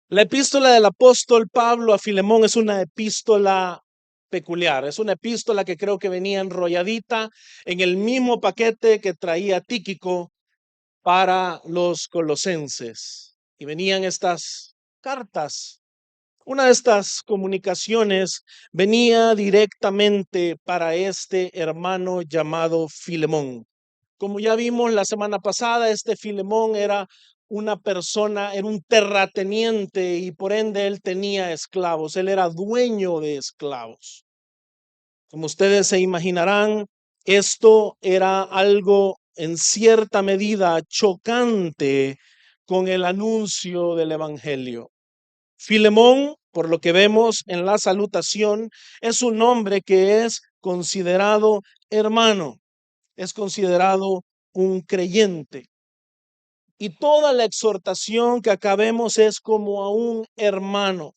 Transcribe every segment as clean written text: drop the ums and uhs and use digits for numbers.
La epístola del apóstol Pablo a Filemón es una epístola peculiar, es una epístola que creo que venía enrolladita en el mismo paquete que traía Tíquico para los colosenses. Y venían estas cartas. Una de estas comunicaciones venía directamente para este hermano llamado Filemón. Como ya vimos la semana pasada, este Filemón era una persona, era un terrateniente y por ende él tenía esclavos, él era dueño de esclavos. Como ustedes se imaginarán, esto era algo en cierta medida chocante con el anuncio del evangelio. Filemón, por lo que vemos en la salutación, es un hombre que es considerado hermano, es considerado un creyente. Y toda la exhortación que acá vemos es como a un hermano.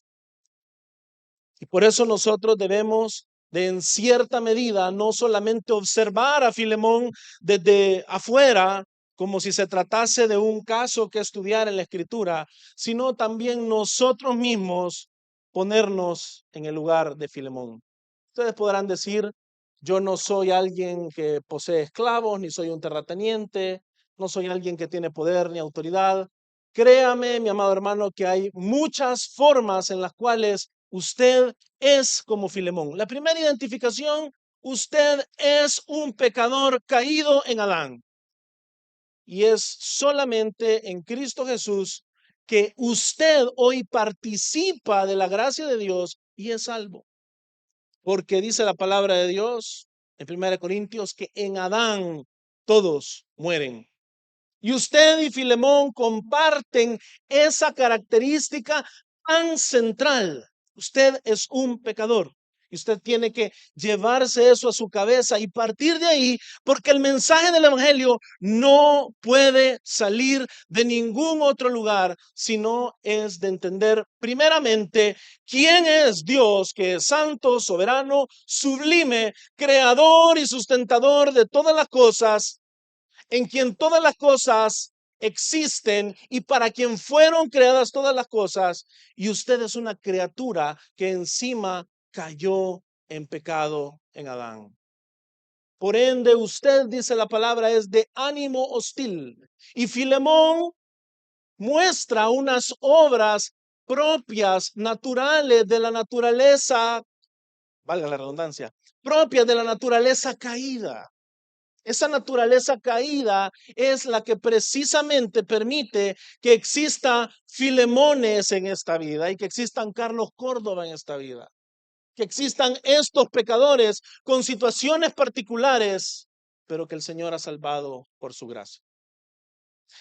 Y por eso nosotros debemos de en cierta medida no solamente observar a Filemón desde afuera, como si se tratase de un caso que estudiar en la escritura, sino también nosotros mismos ponernos en el lugar de Filemón. Ustedes podrán decir, yo no soy alguien que posee esclavos, ni soy un terrateniente, no soy alguien que tiene poder ni autoridad. Créame, mi amado hermano, que hay muchas formas en las cuales usted es como Filemón. La primera identificación, usted es un pecador caído en Adán. Y es solamente en Cristo Jesús que usted hoy participa de la gracia de Dios y es salvo. Porque dice la palabra de Dios en 1 Corintios que en Adán todos mueren. Y usted y Filemón comparten esa característica tan central. Usted es un pecador. Y usted tiene que llevarse eso a su cabeza y partir de ahí, porque el mensaje del evangelio no puede salir de ningún otro lugar, sino es de entender primeramente quién es Dios, que es santo, soberano, sublime, creador y sustentador de todas las cosas, en quien todas las cosas existen y para quien fueron creadas todas las cosas, y usted es una criatura que encima cayó en pecado en Adán. Por ende, usted, dice la palabra, es de ánimo hostil. Y Filemón muestra unas obras propias, naturales de la naturaleza, valga la redundancia, propias de la naturaleza caída. Esa naturaleza caída es la que precisamente permite que exista Filemones en esta vida y que existan Carlos Córdoba en esta vida, que existan estos pecadores con situaciones particulares, pero que el Señor ha salvado por su gracia.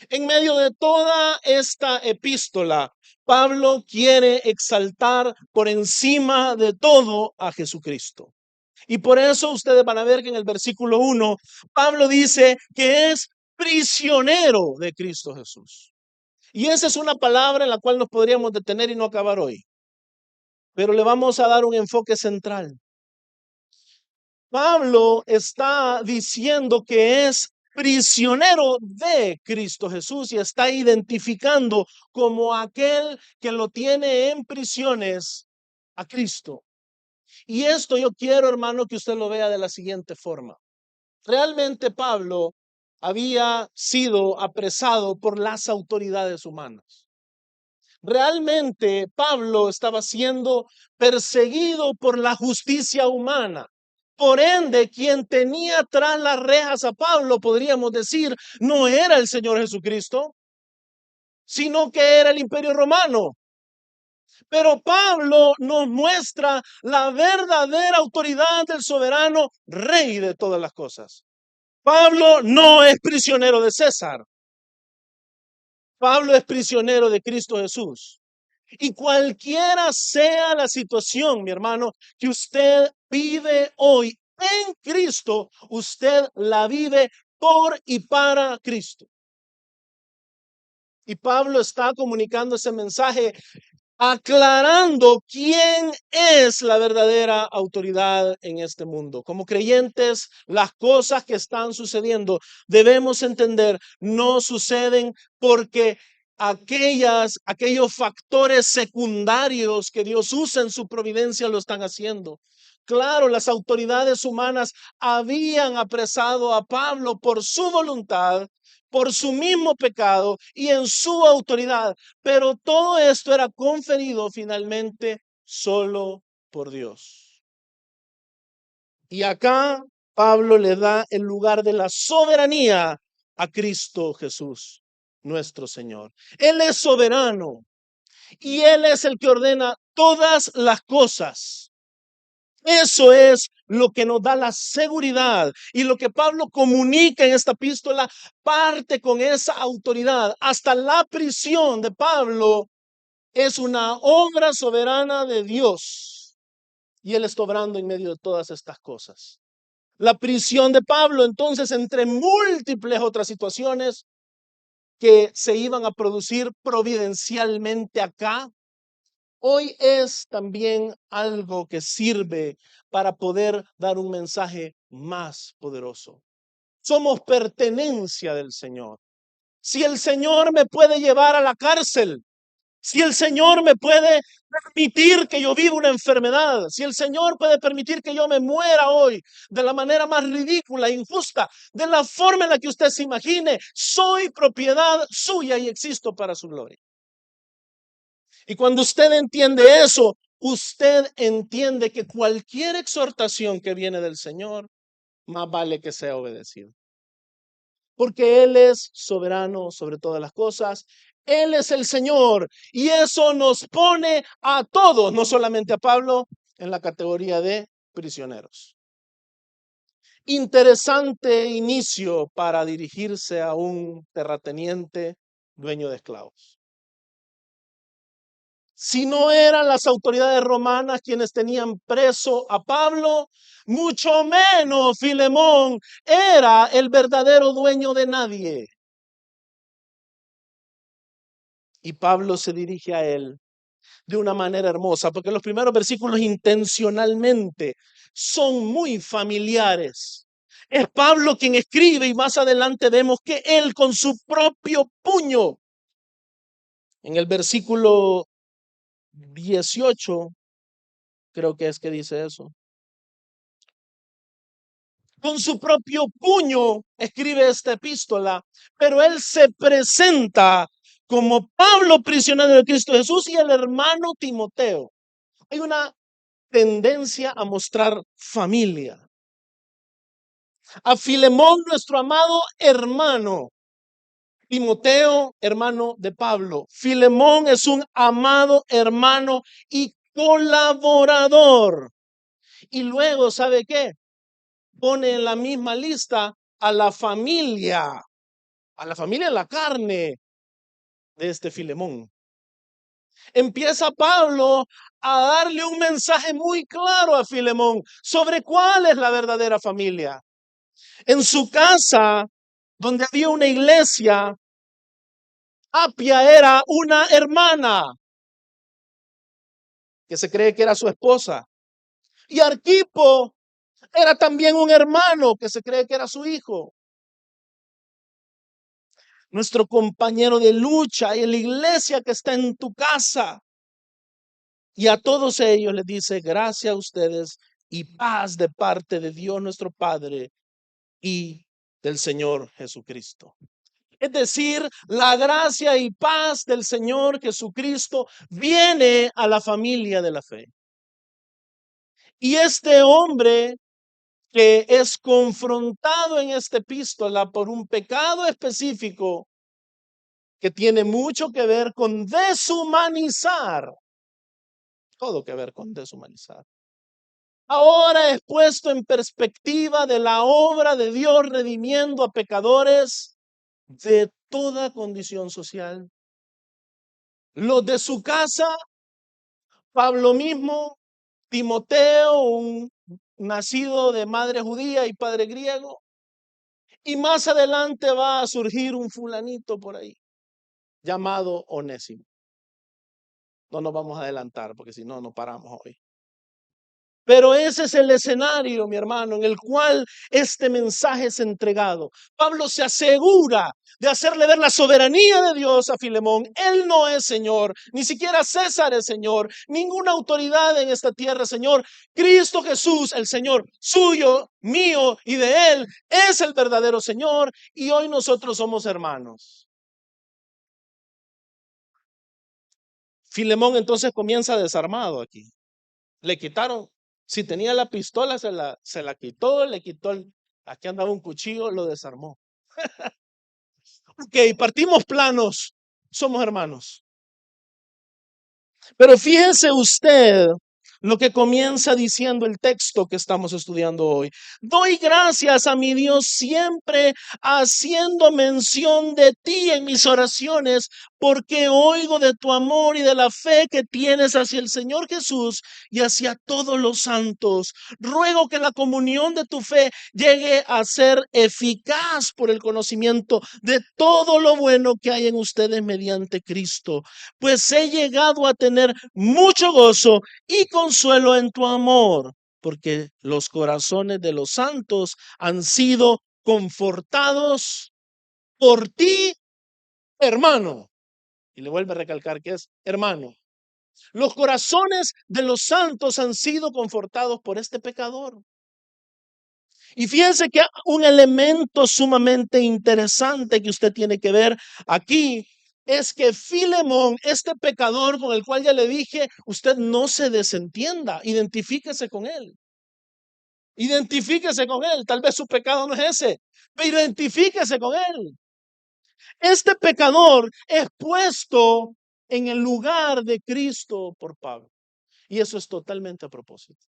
En medio de toda esta epístola, Pablo quiere exaltar por encima de todo a Jesucristo. Y por eso ustedes van a ver que en el versículo 1, Pablo dice que es prisionero de Cristo Jesús. Y esa es una palabra en la cual nos podríamos detener y no acabar hoy. Pero le vamos a dar un enfoque central. Pablo está diciendo que es prisionero de Cristo Jesús y está identificando como aquel que lo tiene en prisiones a Cristo. Y esto yo quiero, hermano, que usted lo vea de la siguiente forma. Realmente Pablo había sido apresado por las autoridades humanas. Realmente Pablo estaba siendo perseguido por la justicia humana. Por ende, quien tenía tras las rejas a Pablo, podríamos decir, no era el Señor Jesucristo, sino que era el Imperio Romano. Pero Pablo nos muestra la verdadera autoridad del soberano Rey de todas las cosas. Pablo no es prisionero de César. Pablo es prisionero de Cristo Jesús. Y cualquiera sea la situación, mi hermano, que usted vive hoy en Cristo, usted la vive por y para Cristo. Y Pablo está comunicando ese mensaje aclarando quién es la verdadera autoridad en este mundo. Como creyentes, las cosas que están sucediendo, debemos entender, no suceden porque aquellos factores secundarios que Dios usa en su providencia lo están haciendo. Claro, las autoridades humanas habían apresado a Pablo por su voluntad, por su mismo pecado y en su autoridad, pero todo esto era conferido finalmente solo por Dios. Y acá Pablo le da el lugar de la soberanía a Cristo Jesús, nuestro Señor. Él es soberano y Él es el que ordena todas las cosas. Eso es lo que nos da la seguridad, y lo que Pablo comunica en esta epístola parte con esa autoridad. Hasta la prisión de Pablo es una obra soberana de Dios, y Él está obrando en medio de todas estas cosas. La prisión de Pablo, entonces, entre múltiples otras situaciones que se iban a producir providencialmente acá, hoy es también algo que sirve para poder dar un mensaje más poderoso. Somos pertenencia del Señor. Si el Señor me puede llevar a la cárcel, si el Señor me puede permitir que yo viva una enfermedad, si el Señor puede permitir que yo me muera hoy de la manera más ridícula, injusta, de la forma en la que usted se imagine, soy propiedad suya y existo para su gloria. Y cuando usted entiende eso, usted entiende que cualquier exhortación que viene del Señor, más vale que sea obedecido. Porque Él es soberano sobre todas las cosas. Él es el Señor. Y eso nos pone a todos, no solamente a Pablo, en la categoría de prisioneros. Interesante inicio para dirigirse a un terrateniente dueño de esclavos. Si no eran las autoridades romanas quienes tenían preso a Pablo, mucho menos Filemón era el verdadero dueño de nadie. Y Pablo se dirige a él de una manera hermosa, porque los primeros versículos intencionalmente son muy familiares. Es Pablo quien escribe, y más adelante vemos que él con su propio puño, en el versículo 18, creo que es que dice eso. Con su propio puño escribe esta epístola, pero él se presenta como Pablo, prisionero de Cristo Jesús, y el hermano Timoteo. Hay una tendencia a mostrar familia. A Filemón, nuestro amado hermano. Timoteo, hermano de Pablo. Filemón es un amado hermano y colaborador. Y luego, ¿sabe qué? Pone en la misma lista a la familia en la carne de este Filemón. Empieza Pablo a darle un mensaje muy claro a Filemón sobre cuál es la verdadera familia. En su casa, donde había una iglesia, Apia era una hermana que se cree que era su esposa. Y Arquipo era también un hermano que se cree que era su hijo. Nuestro compañero de lucha y en la iglesia que está en tu casa. Y a todos ellos les dice, gracias a ustedes y paz de parte de Dios nuestro Padre y del Señor Jesucristo. Es decir, la gracia y paz del Señor Jesucristo viene a la familia de la fe. Y este hombre que es confrontado en esta epístola por un pecado específico que tiene mucho que ver con deshumanizar, todo que ver con deshumanizar. Ahora es puesto en perspectiva de la obra de Dios redimiendo a pecadores de toda condición social. Los de su casa, Pablo mismo, Timoteo, un nacido de madre judía y padre griego, y más adelante va a surgir un fulanito por ahí, llamado Onésimo. No nos vamos a adelantar porque si no, no paramos hoy. Pero ese es el escenario, mi hermano, en el cual este mensaje es entregado. Pablo se asegura de hacerle ver la soberanía de Dios a Filemón. Él no es Señor, ni siquiera César es Señor, ninguna autoridad en esta tierra es Señor. Cristo Jesús, el Señor suyo, mío y de Él, es el verdadero Señor, y hoy nosotros somos hermanos. Filemón entonces comienza desarmado aquí. Le quitaron, si tenía la pistola, se la quitó, le quitó aquí andaba un cuchillo, lo desarmó. Ok, partimos planos, somos hermanos. Pero fíjese usted lo que comienza diciendo el texto que estamos estudiando hoy. Doy gracias a mi Dios siempre haciendo mención de ti en mis oraciones, porque oigo de tu amor y de la fe que tienes hacia el Señor Jesús y hacia todos los santos. Ruego que la comunión de tu fe llegue a ser eficaz por el conocimiento de todo lo bueno que hay en ustedes mediante Cristo, pues he llegado a tener mucho gozo y consuelo en tu amor, porque los corazones de los santos han sido confortados por ti, hermano. Y le vuelve a recalcar que es hermano. Los corazones de los santos han sido confortados por este pecador. Y fíjense que un elemento sumamente interesante que usted tiene que ver aquí es que Filemón, este pecador con el cual ya le dije, usted no se desentienda, identifíquese con él. Identifíquese con él. Tal vez su pecado no es ese, pero identifíquese con él. Este pecador es puesto en el lugar de Cristo por Pablo. Y eso es totalmente a propósito.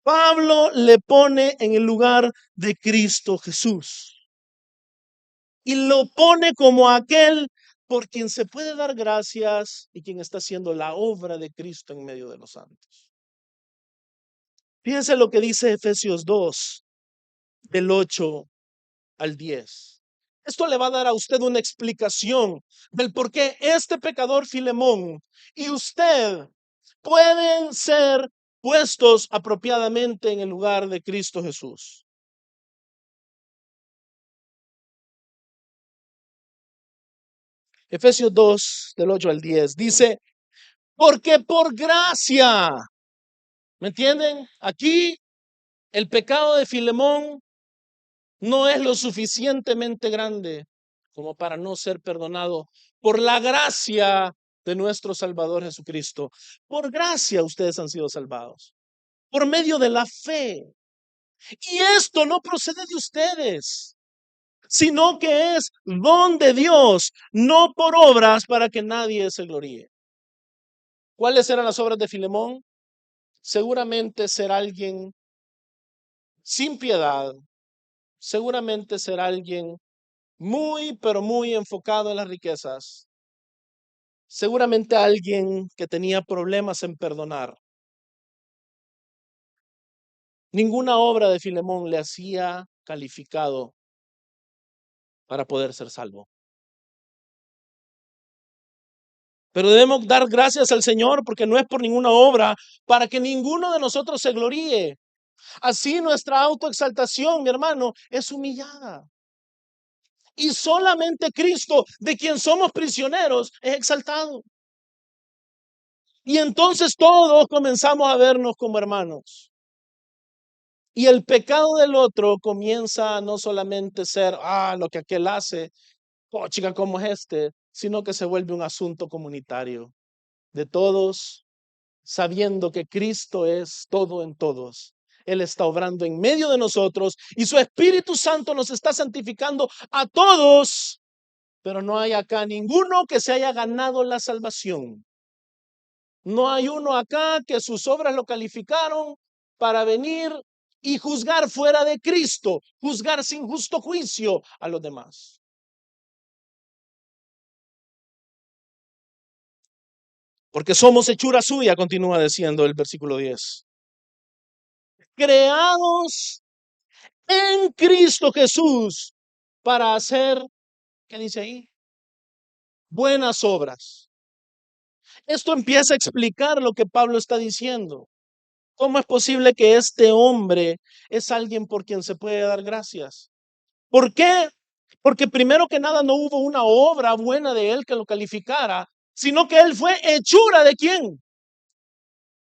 Pablo le pone en el lugar de Cristo Jesús y lo pone como aquel por quien se puede dar gracias y quien está haciendo la obra de Cristo en medio de los santos. Fíjense lo que dice Efesios 2, del 8 al 10. Esto le va a dar a usted una explicación del por qué este pecador Filemón y usted pueden ser puestos apropiadamente en el lugar de Cristo Jesús. Efesios 2, del 8 al 10, dice, porque por gracia, ¿me entienden? Aquí el pecado de Filemón no es lo suficientemente grande como para no ser perdonado por la gracia de nuestro Salvador Jesucristo. Por gracia ustedes han sido salvados, por medio de la fe. Y esto no procede de ustedes, sino que es don de Dios, no por obras para que nadie se gloríe. ¿Cuáles eran las obras de Filemón? Seguramente ser alguien sin piedad, seguramente ser alguien muy, pero muy enfocado en las riquezas, seguramente alguien que tenía problemas en perdonar. Ninguna obra de Filemón le hacía calificado para poder ser salvo. Pero debemos dar gracias al Señor porque no es por ninguna obra para que ninguno de nosotros se gloríe. Así nuestra autoexaltación, mi hermano, es humillada. Y solamente Cristo, de quien somos prisioneros, es exaltado. Y entonces todos comenzamos a vernos como hermanos. Y el pecado del otro comienza a no solamente ser, lo que aquel hace, chica, como es este, sino que se vuelve un asunto comunitario de todos, sabiendo que Cristo es todo en todos. Él está obrando en medio de nosotros y su Espíritu Santo nos está santificando a todos, pero no hay acá ninguno que se haya ganado la salvación. No hay uno acá que sus obras lo calificaron para venir y juzgar fuera de Cristo, juzgar sin justo juicio a los demás. Porque somos hechura suya, continúa diciendo el versículo 10. Creados en Cristo Jesús para hacer, ¿qué dice ahí? Buenas obras. Esto empieza a explicar lo que Pablo está diciendo. ¿Cómo es posible que este hombre es alguien por quien se puede dar gracias? ¿Por qué? Porque primero que nada no hubo una obra buena de él que lo calificara, sino que él fue hechura ¿de quién?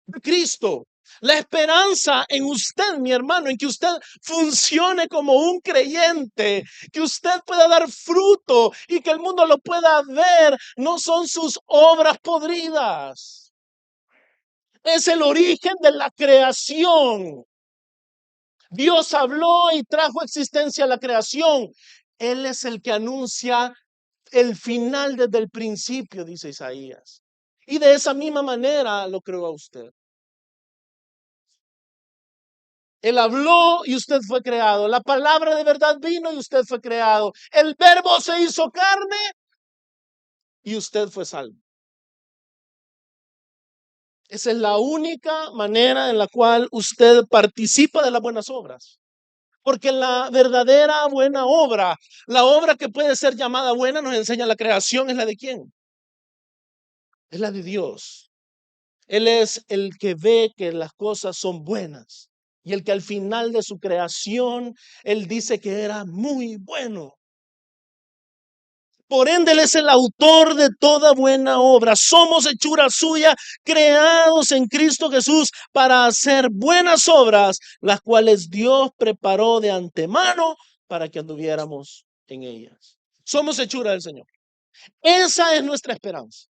De Cristo. La esperanza en usted, mi hermano, en que usted funcione como un creyente, que usted pueda dar fruto y que el mundo lo pueda ver, no son sus obras podridas. Es el origen de la creación. Dios habló y trajo existencia a la creación. Él es el que anuncia el final desde el principio, dice Isaías. Y de esa misma manera lo creó a usted. Él habló y usted fue creado. La palabra de verdad vino y usted fue creado. El verbo se hizo carne y usted fue salvo. Esa es la única manera en la cual usted participa de las buenas obras. Porque la verdadera buena obra, la obra que puede ser llamada buena, nos enseña la creación, ¿es la de quién? Es la de Dios. Él es el que ve que las cosas son buenas y el que al final de su creación, Él dice que era muy bueno. Por ende, Él es el autor de toda buena obra. Somos hechura suya, creados en Cristo Jesús para hacer buenas obras, las cuales Dios preparó de antemano para que anduviéramos en ellas. Somos hechura del Señor. Esa es nuestra esperanza.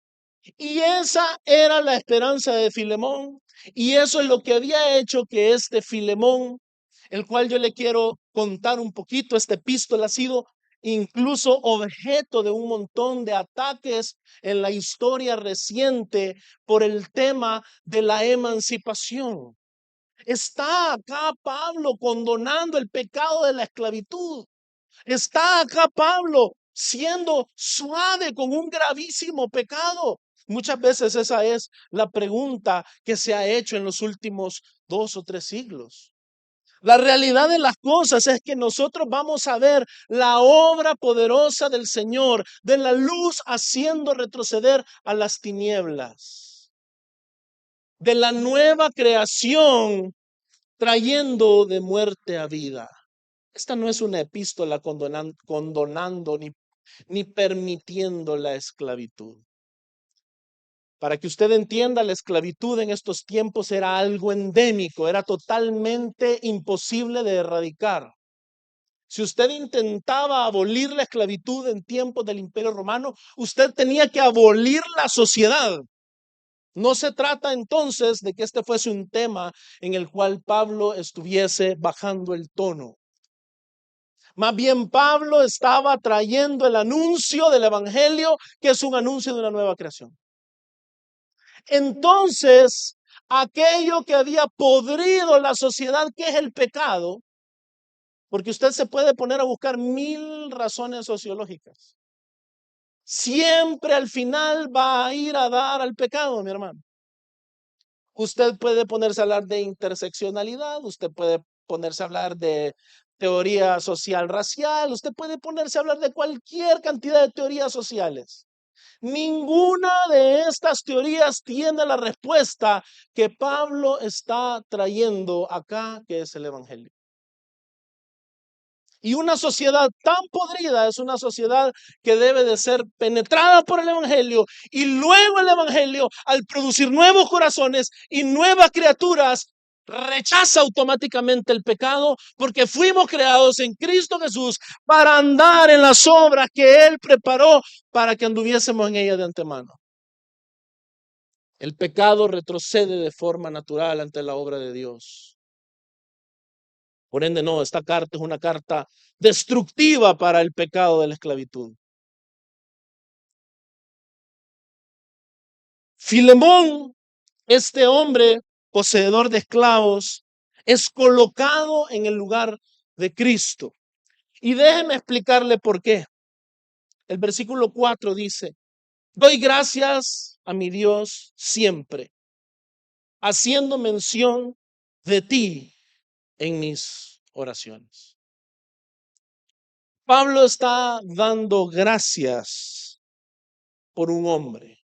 Y esa era la esperanza de Filemón. Y eso es lo que había hecho que este Filemón, el cual yo le quiero contar un poquito, esta epístola ha sido incluso objeto de un montón de ataques en la historia reciente por el tema de la emancipación. Está acá Pablo condonando el pecado de la esclavitud. Está acá Pablo siendo suave con un gravísimo pecado. Muchas veces esa es la pregunta que se ha hecho en los últimos 2 o 3 siglos. La realidad de las cosas es que nosotros vamos a ver la obra poderosa del Señor, de la luz haciendo retroceder a las tinieblas, de la nueva creación trayendo de muerte a vida. Esta no es una epístola condonando ni permitiendo la esclavitud. Para que usted entienda, la esclavitud en estos tiempos era algo endémico, era totalmente imposible de erradicar. Si usted intentaba abolir la esclavitud en tiempos del Imperio Romano, usted tenía que abolir la sociedad. No se trata entonces de que este fuese un tema en el cual Pablo estuviese bajando el tono. Más bien Pablo estaba trayendo el anuncio del evangelio, que es un anuncio de una nueva creación. Entonces, aquello que había podrido la sociedad, que es el pecado, porque usted se puede poner a buscar 1000 razones sociológicas. Siempre al final va a ir a dar al pecado, mi hermano. Usted puede ponerse a hablar de interseccionalidad, usted puede ponerse a hablar de teoría social racial, usted puede ponerse a hablar de cualquier cantidad de teorías sociales. Ninguna de estas teorías tiene la respuesta que Pablo está trayendo acá, que es el Evangelio. Y una sociedad tan podrida es una sociedad que debe de ser penetrada por el Evangelio, y luego el Evangelio, al producir nuevos corazones y nuevas criaturas, rechaza automáticamente el pecado, porque fuimos creados en Cristo Jesús para andar en las obras que Él preparó para que anduviésemos en ellas de antemano. El pecado retrocede de forma natural ante la obra de Dios. Por ende, no, esta carta es una carta destructiva para el pecado de la esclavitud. Filemón, este hombre poseedor de esclavos, es colocado en el lugar de Cristo. Y déjeme explicarle por qué. El versículo 4 dice: doy gracias a mi Dios siempre, haciendo mención de ti en mis oraciones. Pablo está dando gracias por un hombre.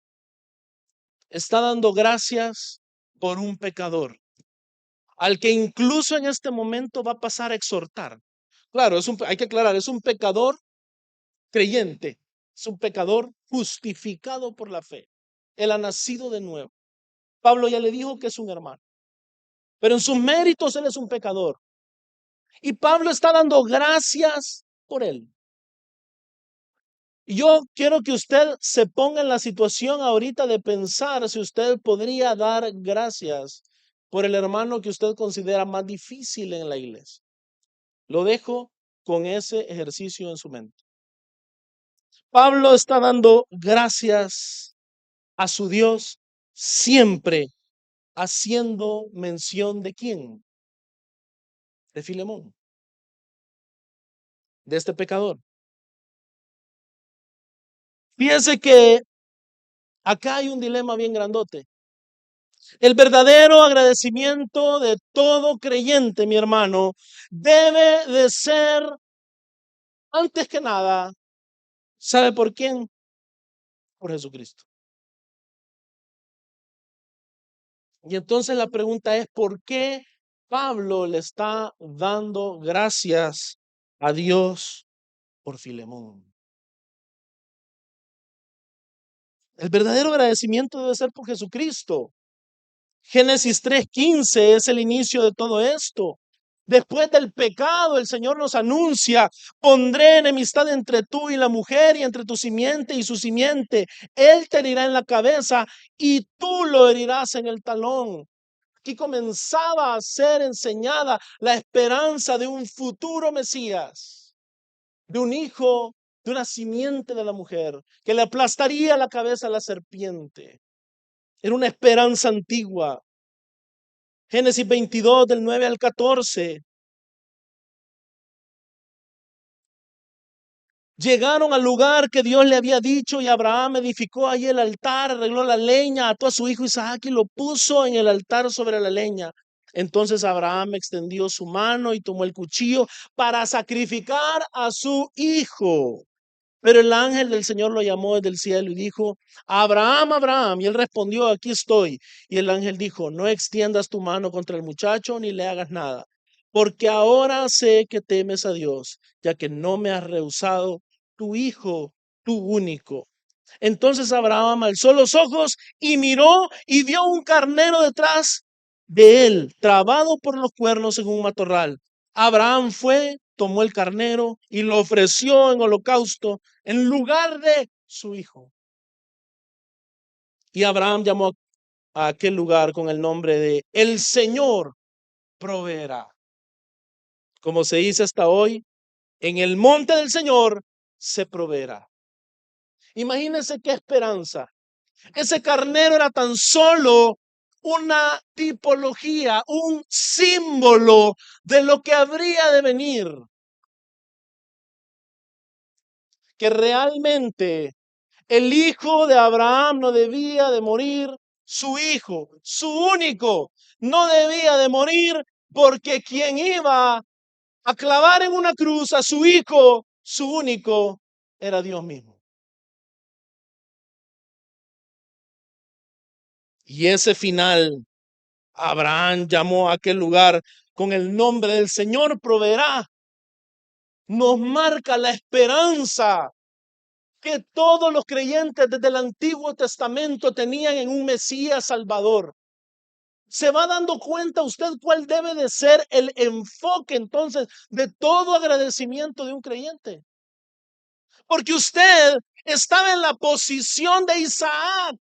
Está dando gracias por un pecador. al que incluso en este momento va a pasar a exhortar. Claro, hay que aclarar, es un pecador creyente, es un pecador justificado por la fe. Él ha nacido de nuevo. Pablo ya le dijo que es un hermano, pero en sus méritos él es un pecador. Y Pablo está dando gracias por él. Y yo quiero que usted se ponga en la situación ahorita de pensar si usted podría dar gracias por el hermano que usted considera más difícil en la iglesia. Lo dejo con ese ejercicio en su mente. Pablo está dando gracias a su Dios siempre haciendo mención de quién, de Filemón, de este pecador. Fíjense que acá hay un dilema bien grandote. El verdadero agradecimiento de todo creyente, mi hermano, debe de ser, antes que nada, ¿sabe por quién? Por Jesucristo. Y entonces la pregunta es, ¿por qué Pablo le está dando gracias a Dios por Filemón? El verdadero agradecimiento debe ser por Jesucristo. Génesis 3:15 es el inicio de todo esto. Después del pecado, el Señor nos anuncia: pondré enemistad entre tú y la mujer, y entre tu simiente y su simiente. Él te herirá en la cabeza y tú lo herirás en el talón. Aquí comenzaba a ser enseñada la esperanza de un futuro Mesías, de un hijo, de una simiente de la mujer, que le aplastaría la cabeza a la serpiente. Era una esperanza antigua. Génesis 22, del 9 al 14. Llegaron al lugar que Dios le había dicho, y Abraham edificó allí el altar, arregló la leña, ató a su hijo Isaac y lo puso en el altar sobre la leña. Entonces Abraham extendió su mano y tomó el cuchillo para sacrificar a su hijo. Pero el ángel del Señor lo llamó desde el cielo y dijo: Abraham, Abraham. Y él respondió: aquí estoy. Y el ángel dijo: no extiendas tu mano contra el muchacho ni le hagas nada, porque ahora sé que temes a Dios, ya que no me has rehusado tu hijo, tu único. Entonces Abraham alzó los ojos y miró, y vio un carnero detrás de él, trabado por los cuernos en un matorral. Abraham fue, tomó el carnero y lo ofreció en holocausto en lugar de su hijo. Y Abraham llamó a aquel lugar con el nombre de El Señor proveerá. Como se dice hasta hoy, en el monte del Señor se proveerá. Imagínense qué esperanza. Ese carnero era tan solo una tipología, un símbolo de lo que habría de venir. Que realmente el hijo de Abraham no debía de morir, su hijo, su único, no debía de morir, porque quien iba a clavar en una cruz a su hijo, su único, era Dios mismo. Y ese final, Abraham llamó a aquel lugar con el nombre del Señor proveerá. Nos marca la esperanza que todos los creyentes desde el Antiguo Testamento tenían en un Mesías Salvador. ¿Se va dando cuenta usted cuál debe de ser el enfoque entonces de todo agradecimiento de un creyente? Porque usted estaba en la posición de Isaac.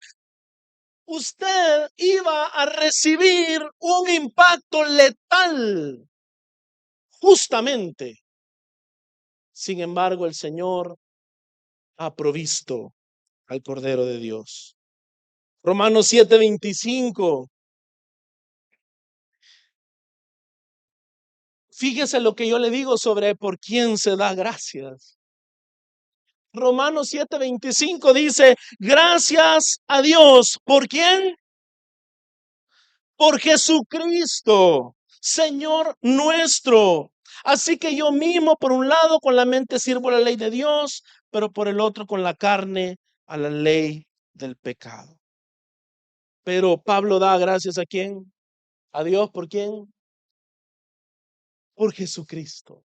Usted iba a recibir un impacto letal, justamente. Sin embargo, el Señor ha provisto al Cordero de Dios. Romanos 7:25. Fíjese lo que yo le digo sobre por quién se da gracias. Romanos 7:25 dice: gracias a Dios. ¿Por quién? Por Jesucristo, Señor nuestro. Así que yo mismo, por un lado, con la mente sirvo la ley de Dios, pero por el otro, con la carne, a la ley del pecado. Pero Pablo da gracias ¿a quién? A Dios. ¿Por quién? por Jesucristo.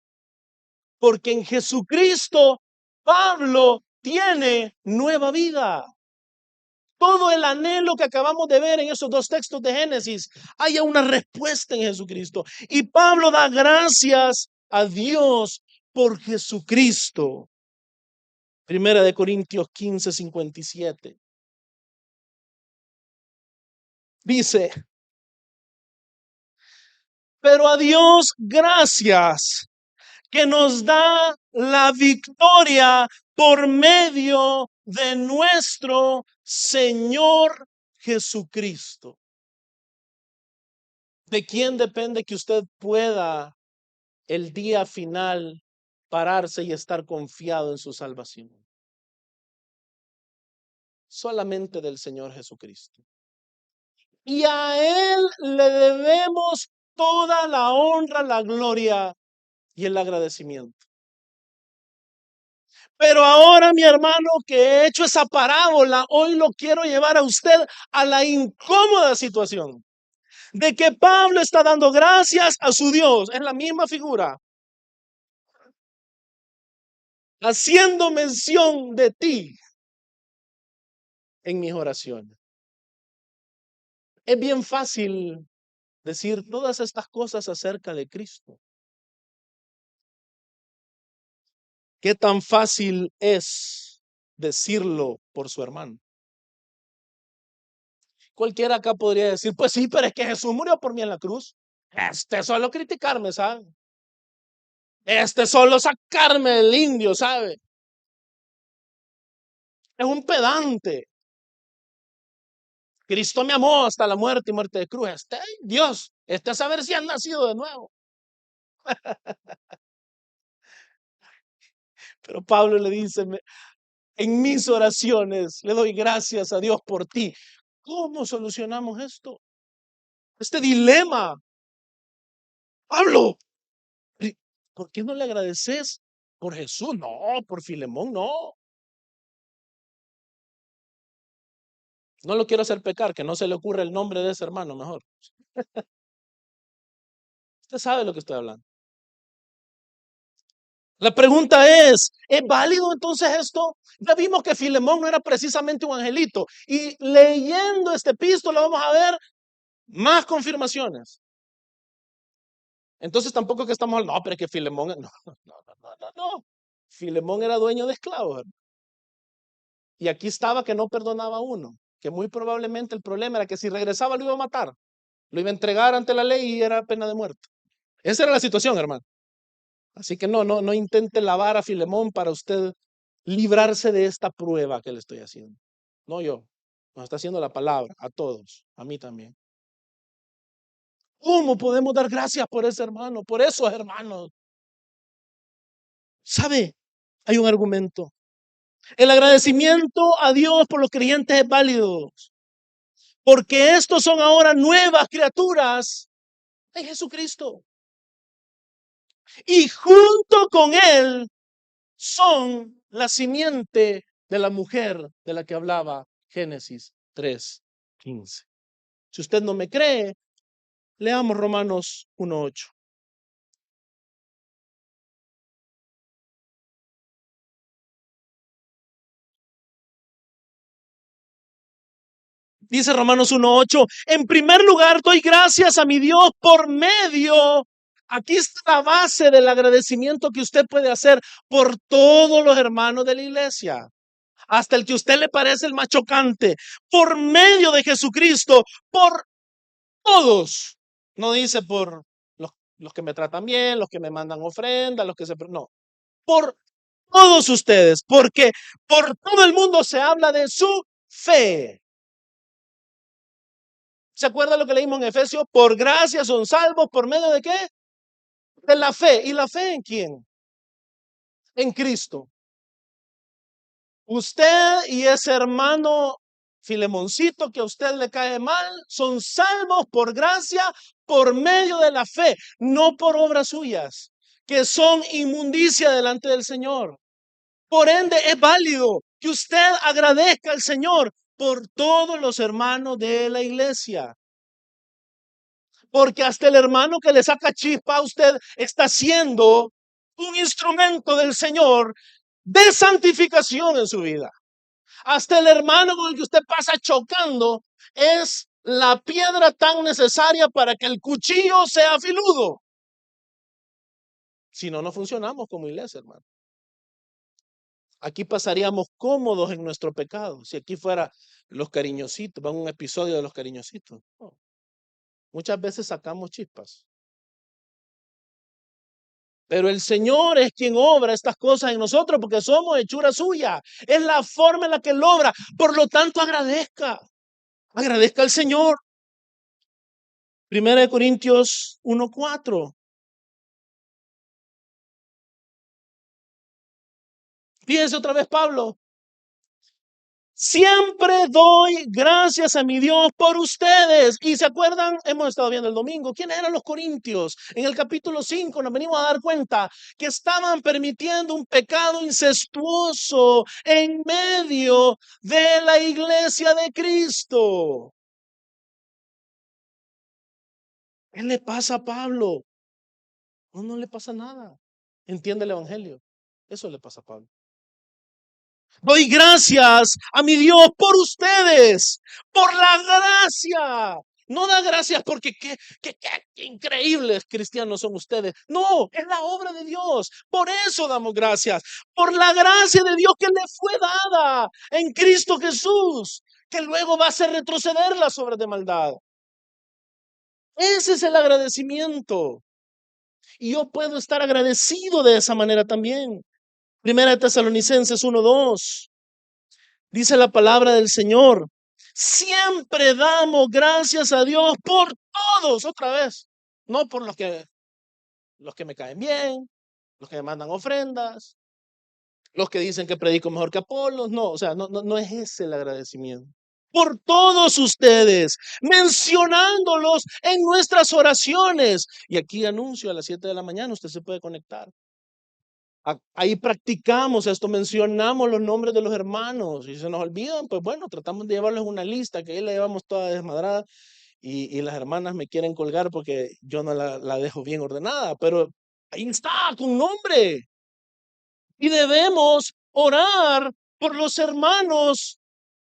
Porque en Jesucristo Pablo tiene nueva vida. Todo el anhelo que acabamos de ver en esos dos textos de Génesis, haya una respuesta en Jesucristo. Y Pablo da gracias a Dios por Jesucristo. Primera de Corintios 15:57. Dice, pero a Dios gracias que nos da la victoria por medio de nuestro Señor Jesucristo. ¿De quién depende que usted pueda el día final pararse y estar confiado en su salvación? Solamente del Señor Jesucristo. Y a Él le debemos toda la honra, la gloria y el agradecimiento. Pero ahora, mi hermano, que he hecho esa parábola, hoy lo quiero llevar a usted a la incómoda situación de que Pablo está dando gracias a su Dios. Es la misma figura, haciendo mención de ti en mis oraciones. Es bien fácil decir todas estas cosas acerca de Cristo. ¿Qué tan fácil es decirlo por su hermano? Cualquiera acá podría decir, pues sí, pero es que Jesús murió por mí en la cruz. Solo criticarme, ¿sabe? Solo sacarme del indio, ¿sabe? Es un pedante. Cristo me amó hasta la muerte y muerte de cruz. Dios, a saber si han nacido de nuevo. Pero Pablo le dice, en mis oraciones le doy gracias a Dios por ti. ¿Cómo solucionamos esto? Este dilema. Pablo, ¿por qué no le agradeces por Jesús? No, por Filemón, no. No lo quiero hacer pecar, que no se le ocurra el nombre de ese hermano mejor. Usted sabe lo que estoy hablando. La pregunta ¿es válido entonces esto? Ya vimos que Filemón no era precisamente un angelito. Y leyendo este epístola vamos a ver más confirmaciones. Entonces tampoco que estamos hablando, no, pero es que Filemón, no. Filemón era dueño de esclavos. Y aquí estaba que no perdonaba a uno. Que muy probablemente el problema era que si regresaba lo iba a matar. Lo iba a entregar ante la ley y era pena de muerte. Esa era la situación, hermano. Así que no intente lavar a Filemón para usted librarse de esta prueba que le estoy haciendo. No yo, nos está haciendo la palabra a todos, a mí también. ¿Cómo podemos dar gracias por ese hermano, por esos hermanos? ¿Sabe? Hay un argumento. El agradecimiento a Dios por los creyentes es válido, porque estos son ahora nuevas criaturas en Jesucristo. Y junto con Él son la simiente de la mujer de la que hablaba Génesis 3:15. Si usted no me cree, leamos Romanos 1:8. Dice Romanos 1:8, en primer lugar doy gracias a mi Dios por medio. Aquí está la base del agradecimiento que usted puede hacer por todos los hermanos de la iglesia. Hasta el que a usted le parece el más chocante. Por medio de Jesucristo, por todos. No dice por los que me tratan bien, los que me mandan ofrendas, los que se... No, por todos ustedes, porque por todo el mundo se habla de su fe. ¿Se acuerda lo que leímos en Efesios? Por gracia son salvos, ¿por medio de qué? De la fe. ¿Y la fe en quién? En Cristo. Usted y ese hermano Filemoncito que a usted le cae mal, son salvos por gracia, por medio de la fe, no por obras suyas, que son inmundicia delante del Señor. Por ende, es válido que usted agradezca al Señor por todos los hermanos de la iglesia. Porque hasta el hermano que le saca chispa a usted está siendo un instrumento del Señor de santificación en su vida. Hasta el hermano con el que usted pasa chocando es la piedra tan necesaria para que el cuchillo sea filudo. Si no, no funcionamos como iglesia, hermano. Aquí pasaríamos cómodos en nuestro pecado. Si aquí fuera los cariñositos, va un episodio de los cariñositos. No. Muchas veces sacamos chispas. Pero el Señor es quien obra estas cosas en nosotros porque somos hechura suya. Es la forma en la que Él obra. Por lo tanto, agradezca. Agradezca al Señor. 1 Corintios 1:4. Fíjense otra vez Pablo. Siempre doy gracias a mi Dios por ustedes. Y se acuerdan, hemos estado viendo el domingo, ¿quiénes eran los corintios? En el capítulo 5 nos venimos a dar cuenta que estaban permitiendo un pecado incestuoso en medio de la iglesia de Cristo. ¿Qué le pasa a Pablo? No, no le pasa nada. Entiende el evangelio. Eso le pasa a Pablo. Doy gracias a mi Dios por ustedes, por la gracia. No da gracias porque qué increíbles cristianos son ustedes. No, es la obra de Dios. Por eso damos gracias. Por la gracia de Dios que le fue dada en Cristo Jesús, que luego va a hacer retroceder las obras de maldad. Ese es el agradecimiento. Y yo puedo estar agradecido de esa manera también. Primera de Tesalonicenses 1:2. Dice la palabra del Señor. Siempre damos gracias a Dios por todos, otra vez. No por los que me caen bien, los que me mandan ofrendas, los que dicen que predico mejor que Apolos. No, o sea, no es ese el agradecimiento. Por todos ustedes, mencionándolos en nuestras oraciones. Y aquí anuncio a las 7 de la mañana, usted se puede conectar. Ahí practicamos esto, mencionamos los nombres de los hermanos y se nos olvidan, pues bueno, tratamos de llevarles una lista que ahí la llevamos toda desmadrada y las hermanas me quieren colgar porque yo no la dejo bien ordenada, pero ahí está, con nombre. Y debemos orar por los hermanos,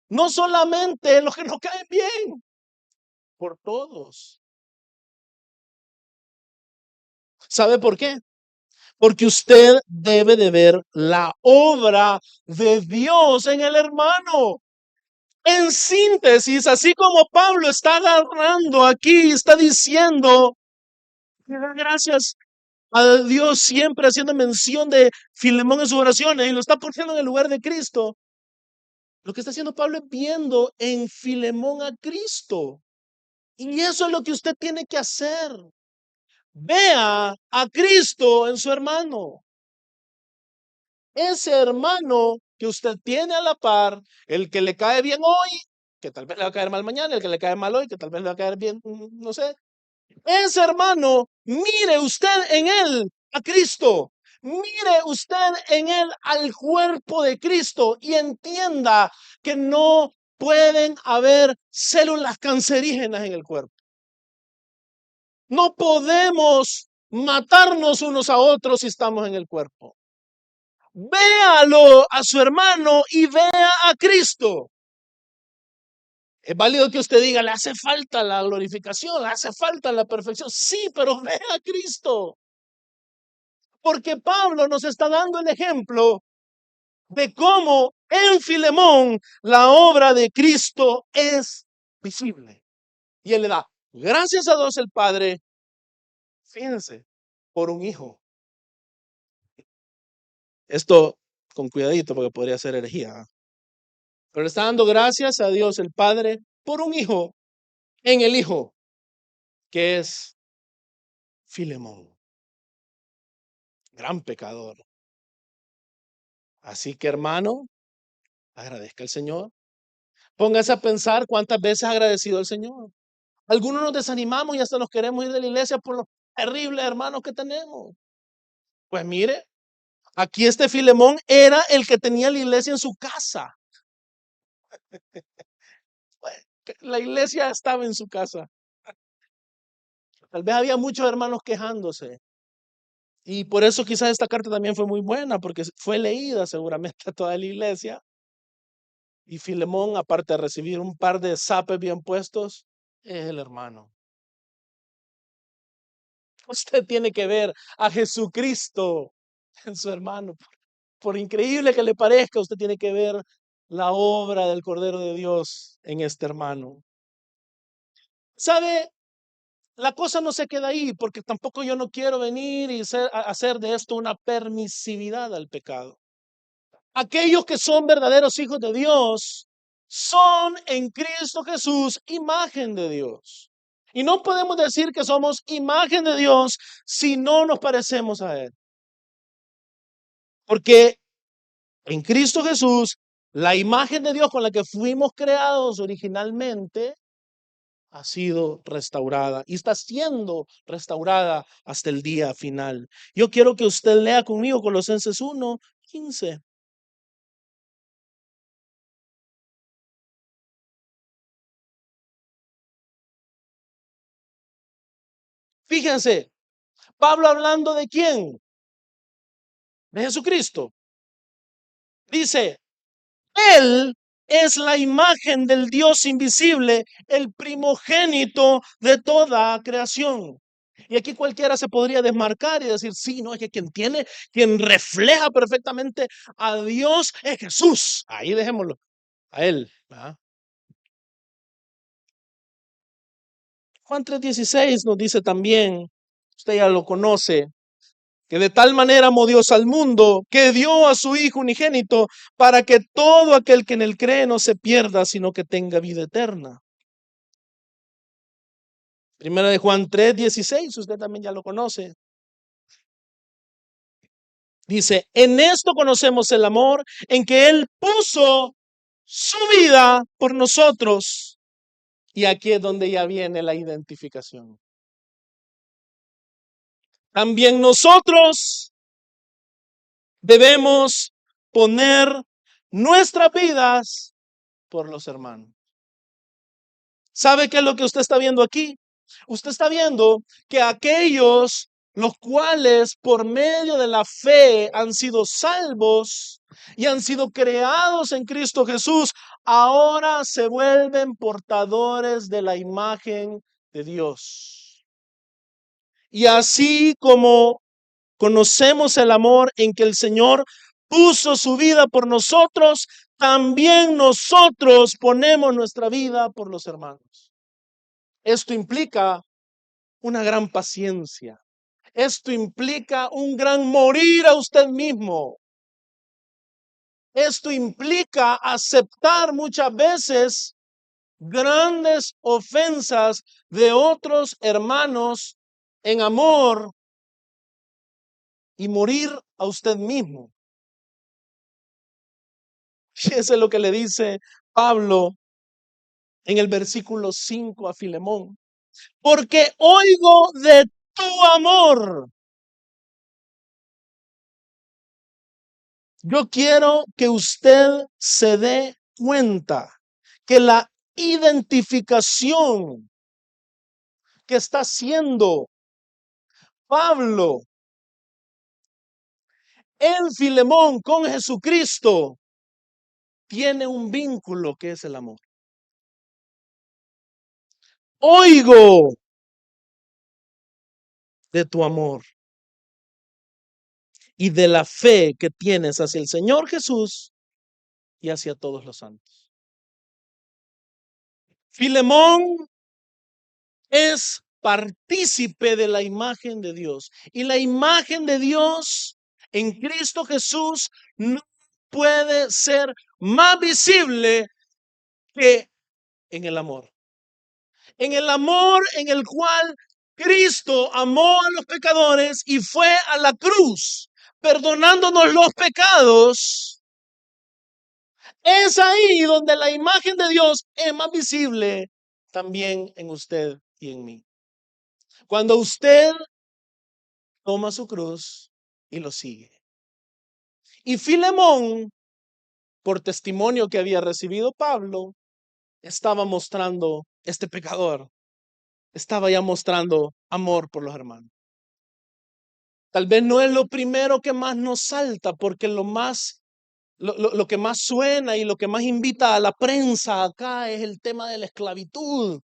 no solamente los que nos caen bien, por todos. ¿Sabe por qué? Porque usted debe de ver la obra de Dios en el hermano. En síntesis, así como Pablo está agarrando aquí, está diciendo que da gracias a Dios siempre haciendo mención de Filemón en sus oraciones y lo está poniendo en el lugar de Cristo. Lo que está haciendo Pablo es viendo en Filemón a Cristo. Y eso es lo que usted tiene que hacer. Vea a Cristo en su hermano. Ese hermano que usted tiene a la par, el que le cae bien hoy, que tal vez le va a caer mal mañana, el que le cae mal hoy, que tal vez le va a caer bien, no sé. Ese hermano, mire usted en él a Cristo. Mire usted en él al cuerpo de Cristo y entienda que no pueden haber células cancerígenas en el cuerpo. No podemos matarnos unos a otros si estamos en el cuerpo. Véalo a su hermano y vea a Cristo. Es válido que usted diga, le hace falta la glorificación, le hace falta la perfección. Sí, pero vea a Cristo. Porque Pablo nos está dando el ejemplo de cómo en Filemón la obra de Cristo es visible. Y él le da gracias a Dios el Padre, fíjense, por un hijo. Esto con cuidadito porque podría ser herejía. Pero le está dando gracias a Dios el Padre por un hijo en el hijo, que es Filemón, gran pecador. Así que hermano, agradezca al Señor. Póngase a pensar cuántas veces ha agradecido al Señor. Algunos nos desanimamos y hasta nos queremos ir de la iglesia por los terribles hermanos que tenemos. Pues mire, aquí este Filemón era el que tenía la iglesia en su casa. La iglesia estaba en su casa. Tal vez había muchos hermanos quejándose. Y por eso quizás esta carta también fue muy buena, porque fue leída seguramente a toda la iglesia. Y Filemón, aparte de recibir un par de zapes bien puestos, es el hermano. Usted tiene que ver a Jesucristo en su hermano. Por increíble que le parezca, usted tiene que ver la obra del Cordero de Dios en este hermano. ¿Sabe? La cosa no se queda ahí, porque tampoco yo no quiero venir y hacer de esto una permisividad al pecado. Aquellos que son verdaderos hijos de Dios son en Cristo Jesús imagen de Dios. Y no podemos decir que somos imagen de Dios si no nos parecemos a Él. Porque en Cristo Jesús, la imagen de Dios con la que fuimos creados originalmente ha sido restaurada y está siendo restaurada hasta el día final. Yo quiero que usted lea conmigo Colosenses 1:15. Fíjense, Pablo hablando de quién, de Jesucristo. Dice, Él es la imagen del Dios invisible, el primogénito de toda creación. Y aquí cualquiera se podría desmarcar y decir, sí, no, es que quien refleja perfectamente a Dios es Jesús. Ahí dejémoslo, a Él. ¿Verdad? Juan 3:16 nos dice también, usted ya lo conoce, que de tal manera amó Dios al mundo, que dio a su Hijo unigénito, para que todo aquel que en él cree no se pierda, sino que tenga vida eterna. Primera de Juan 3:16, usted también ya lo conoce. Dice, en esto conocemos el amor, en que Él puso su vida por nosotros. Y aquí es donde ya viene la identificación. También nosotros debemos poner nuestras vidas por los hermanos. ¿Sabe qué es lo que usted está viendo aquí? Usted está viendo que aquellos los cuales por medio de la fe han sido salvos y han sido creados en Cristo Jesús, ahora se vuelven portadores de la imagen de Dios. Y así como conocemos el amor en que el Señor puso su vida por nosotros, también nosotros ponemos nuestra vida por los hermanos. Esto implica una gran paciencia. Esto implica un gran morir a usted mismo. Esto implica aceptar muchas veces grandes ofensas de otros hermanos en amor y morir a usted mismo. Eso es lo que le dice Pablo en el versículo 5 a Filemón. Porque oigo de tu amor. Yo quiero que usted se dé cuenta que la identificación que está haciendo Pablo en Filemón con Jesucristo tiene un vínculo que es el amor. Oigo de tu amor y de la fe que tienes hacia el Señor Jesús y hacia todos los santos. Filemón es partícipe de la imagen de Dios. Y la imagen de Dios en Cristo Jesús no puede ser más visible que en el amor. En el amor en el cual Cristo amó a los pecadores y fue a la cruz, perdonándonos los pecados. Es ahí donde la imagen de Dios es más visible también en usted y en mí. Cuando usted toma su cruz y lo sigue. Y Filemón, por testimonio que había recibido Pablo, estaba mostrando este pecador estaba ya mostrando amor por los hermanos. Tal vez no es lo primero que más nos salta, porque lo que más suena y lo que más invita a la prensa acá es el tema de la esclavitud.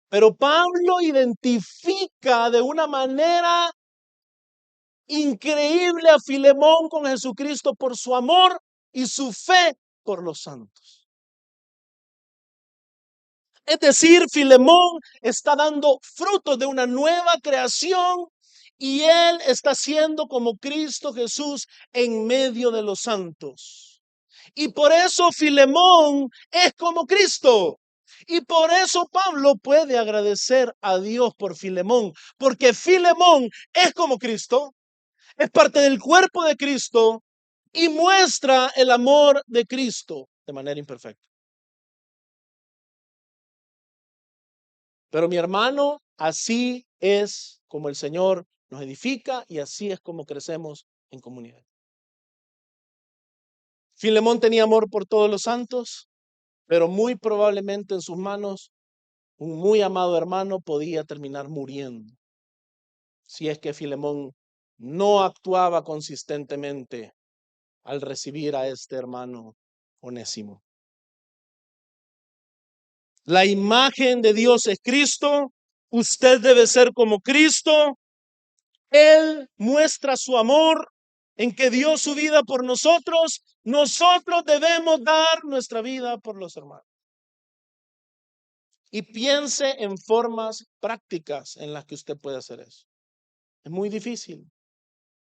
Pero Pablo identifica de una manera increíble a Filemón con Jesucristo por su amor y su fe por los santos. Es decir, Filemón está dando frutos de una nueva creación y él está siendo como Cristo Jesús en medio de los santos. Y por eso Filemón es como Cristo. Y por eso Pablo puede agradecer a Dios por Filemón, porque Filemón es como Cristo, es parte del cuerpo de Cristo y muestra el amor de Cristo de manera imperfecta. Pero mi hermano, así es como el Señor nos edifica y así es como crecemos en comunidad. Filemón tenía amor por todos los santos, pero muy probablemente en sus manos un muy amado hermano podía terminar muriendo si es que Filemón no actuaba consistentemente al recibir a este hermano Onésimo. La imagen de Dios es Cristo. Usted debe ser como Cristo. Él muestra su amor en que dio su vida por nosotros. Nosotros debemos dar nuestra vida por los hermanos. Y piense en formas prácticas en las que usted puede hacer eso. Es muy difícil.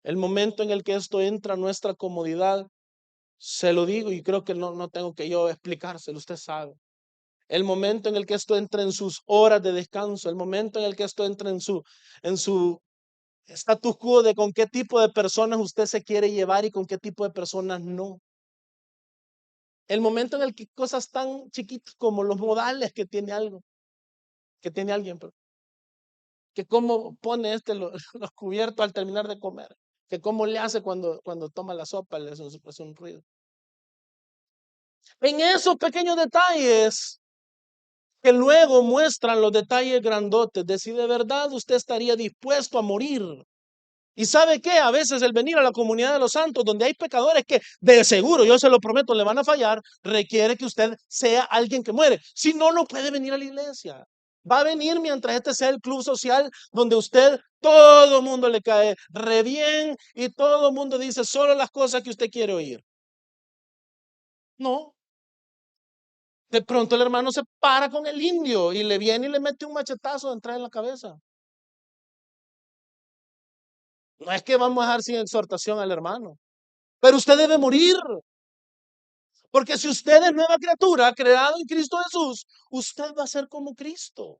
El momento en el que esto entra a nuestra comodidad, se lo digo y creo que no tengo que yo explicárselo, usted sabe. El momento en el que esto entra en sus horas de descanso, el momento en el que esto entra en su status quo de con qué tipo de personas usted se quiere llevar y con qué tipo de personas no. El momento en el que cosas tan chiquitas como los modales que tiene alguien, que cómo pone los cubiertos al terminar de comer, que cómo le hace cuando toma la sopa, le hace un ruido. En esos pequeños detalles que luego muestran los detalles grandotes de si de verdad usted estaría dispuesto a morir. ¿Y sabe qué? A veces el venir a la comunidad de los santos, donde hay pecadores que de seguro, yo se lo prometo, le van a fallar, requiere que usted sea alguien que muere. Si no, no puede venir a la iglesia. Va a venir mientras este sea el club social donde usted, todo el mundo le cae re bien y todo el mundo dice solo las cosas que usted quiere oír. No. De pronto el hermano se para con el indio y le viene y le mete un machetazo de entrada en la cabeza. No es que vamos a dejar sin exhortación al hermano, pero usted debe morir. Porque si usted es nueva criatura, creado en Cristo Jesús, usted va a ser como Cristo.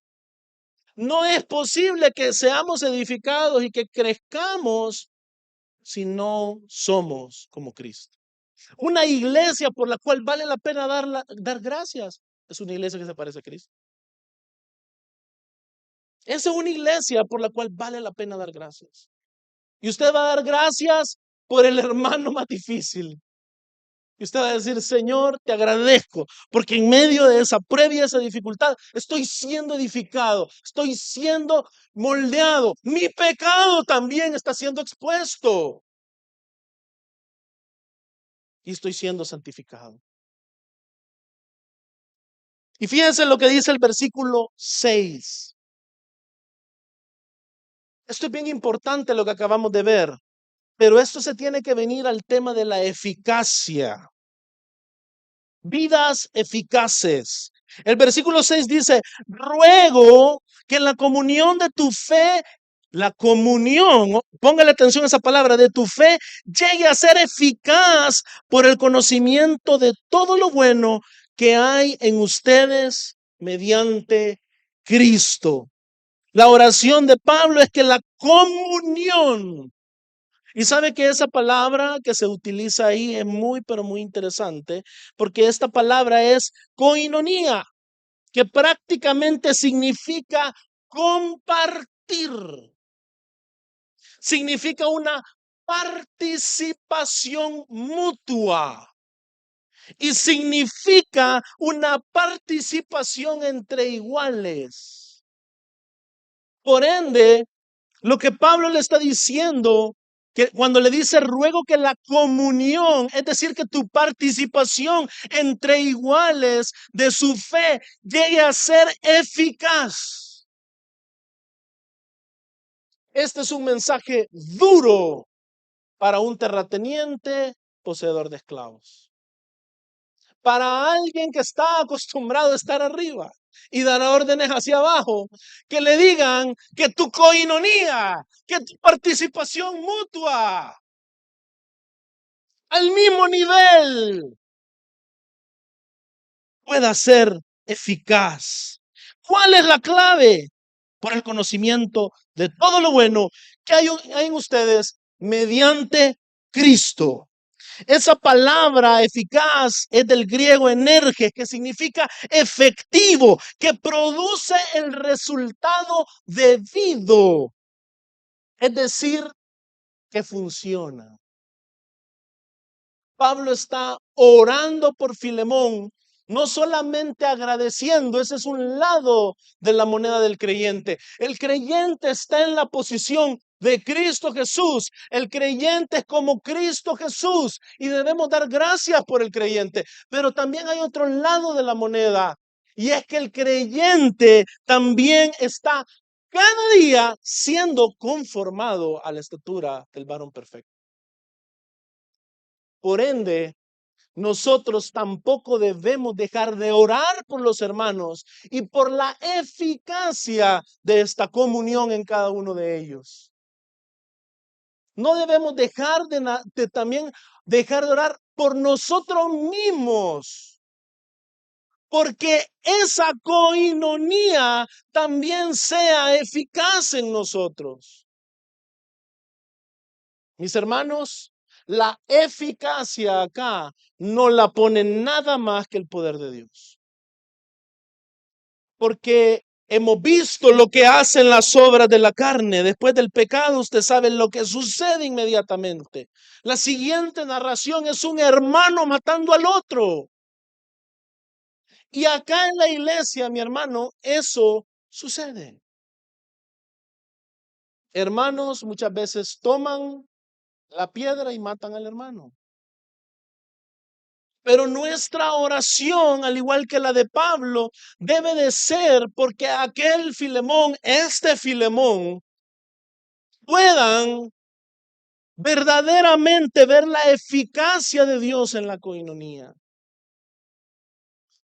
No es posible que seamos edificados y que crezcamos si no somos como Cristo. Una iglesia por la cual vale la pena dar gracias es una iglesia que se parece a Cristo. Esa es una iglesia por la cual vale la pena dar gracias. Y usted va a dar gracias por el hermano más difícil. Y usted va a decir, Señor, te agradezco, porque en medio de esa prueba y esa dificultad, estoy siendo edificado, estoy siendo moldeado. Mi pecado también está siendo expuesto. Y estoy siendo santificado. Y fíjense lo que dice el versículo 6. Esto es bien importante lo que acabamos de ver, pero esto se tiene que venir al tema de la eficacia. Vidas eficaces. El versículo 6 dice, ruego que en la comunión de tu fe, la comunión, póngale atención a esa palabra, de tu fe, llegue a ser eficaz por el conocimiento de todo lo bueno que hay en ustedes mediante Cristo. La oración de Pablo es que la comunión. Y sabe que esa palabra que se utiliza ahí es muy, pero muy interesante, porque esta palabra es koinonía, que prácticamente significa compartir. Significa una participación mutua. y significa una participación entre iguales. Por ende, lo que Pablo le está diciendo, que cuando le dice ruego que la comunión, es decir, que tu participación entre iguales de su fe llegue a ser eficaz. Este es un mensaje duro para un terrateniente poseedor de esclavos. Para alguien que está acostumbrado a estar arriba y dar órdenes hacia abajo, que le digan que tu coinonía, que tu participación mutua, al mismo nivel, pueda ser eficaz. ¿Cuál es la clave? Por el conocimiento de todo lo bueno que hay en ustedes mediante Cristo. Esa palabra eficaz es del griego energe, que significa efectivo, que produce el resultado debido. Es decir, que funciona. Pablo está orando por Filemón, no solamente agradeciendo, ese es un lado de la moneda del creyente. El creyente está en la posición de Cristo Jesús. El creyente es como Cristo Jesús y debemos dar gracias por el creyente. Pero también hay otro lado de la moneda y es que el creyente también está cada día siendo conformado a la estatura del varón perfecto. Por ende, nosotros tampoco debemos dejar de orar por los hermanos y por la eficacia de esta comunión en cada uno de ellos. No debemos dejar de también dejar de orar por nosotros mismos, porque esa coinonía también sea eficaz en nosotros. Mis hermanos, la eficacia acá no la pone nada más que el poder de Dios. Porque hemos visto lo que hacen las obras de la carne. Después del pecado, usted sabe lo que sucede inmediatamente. La siguiente narración es un hermano matando al otro. Y acá en la iglesia, mi hermano, eso sucede. Hermanos muchas veces toman la piedra y matan al hermano. Pero nuestra oración, al igual que la de Pablo, debe de ser porque aquel Filemón, este Filemón, puedan verdaderamente ver la eficacia de Dios en la coinonía.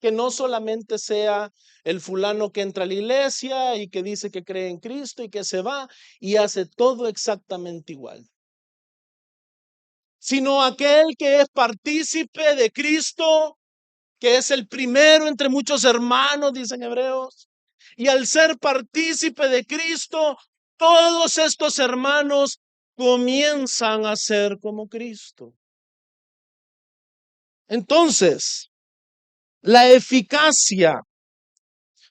Que no solamente sea el fulano que entra a la iglesia y que dice que cree en Cristo y que se va y hace todo exactamente igual, sino aquel que es partícipe de Cristo, que es el primero entre muchos hermanos, dicen Hebreos, y al ser partícipe de Cristo, todos estos hermanos comienzan a ser como Cristo. Entonces, la eficacia,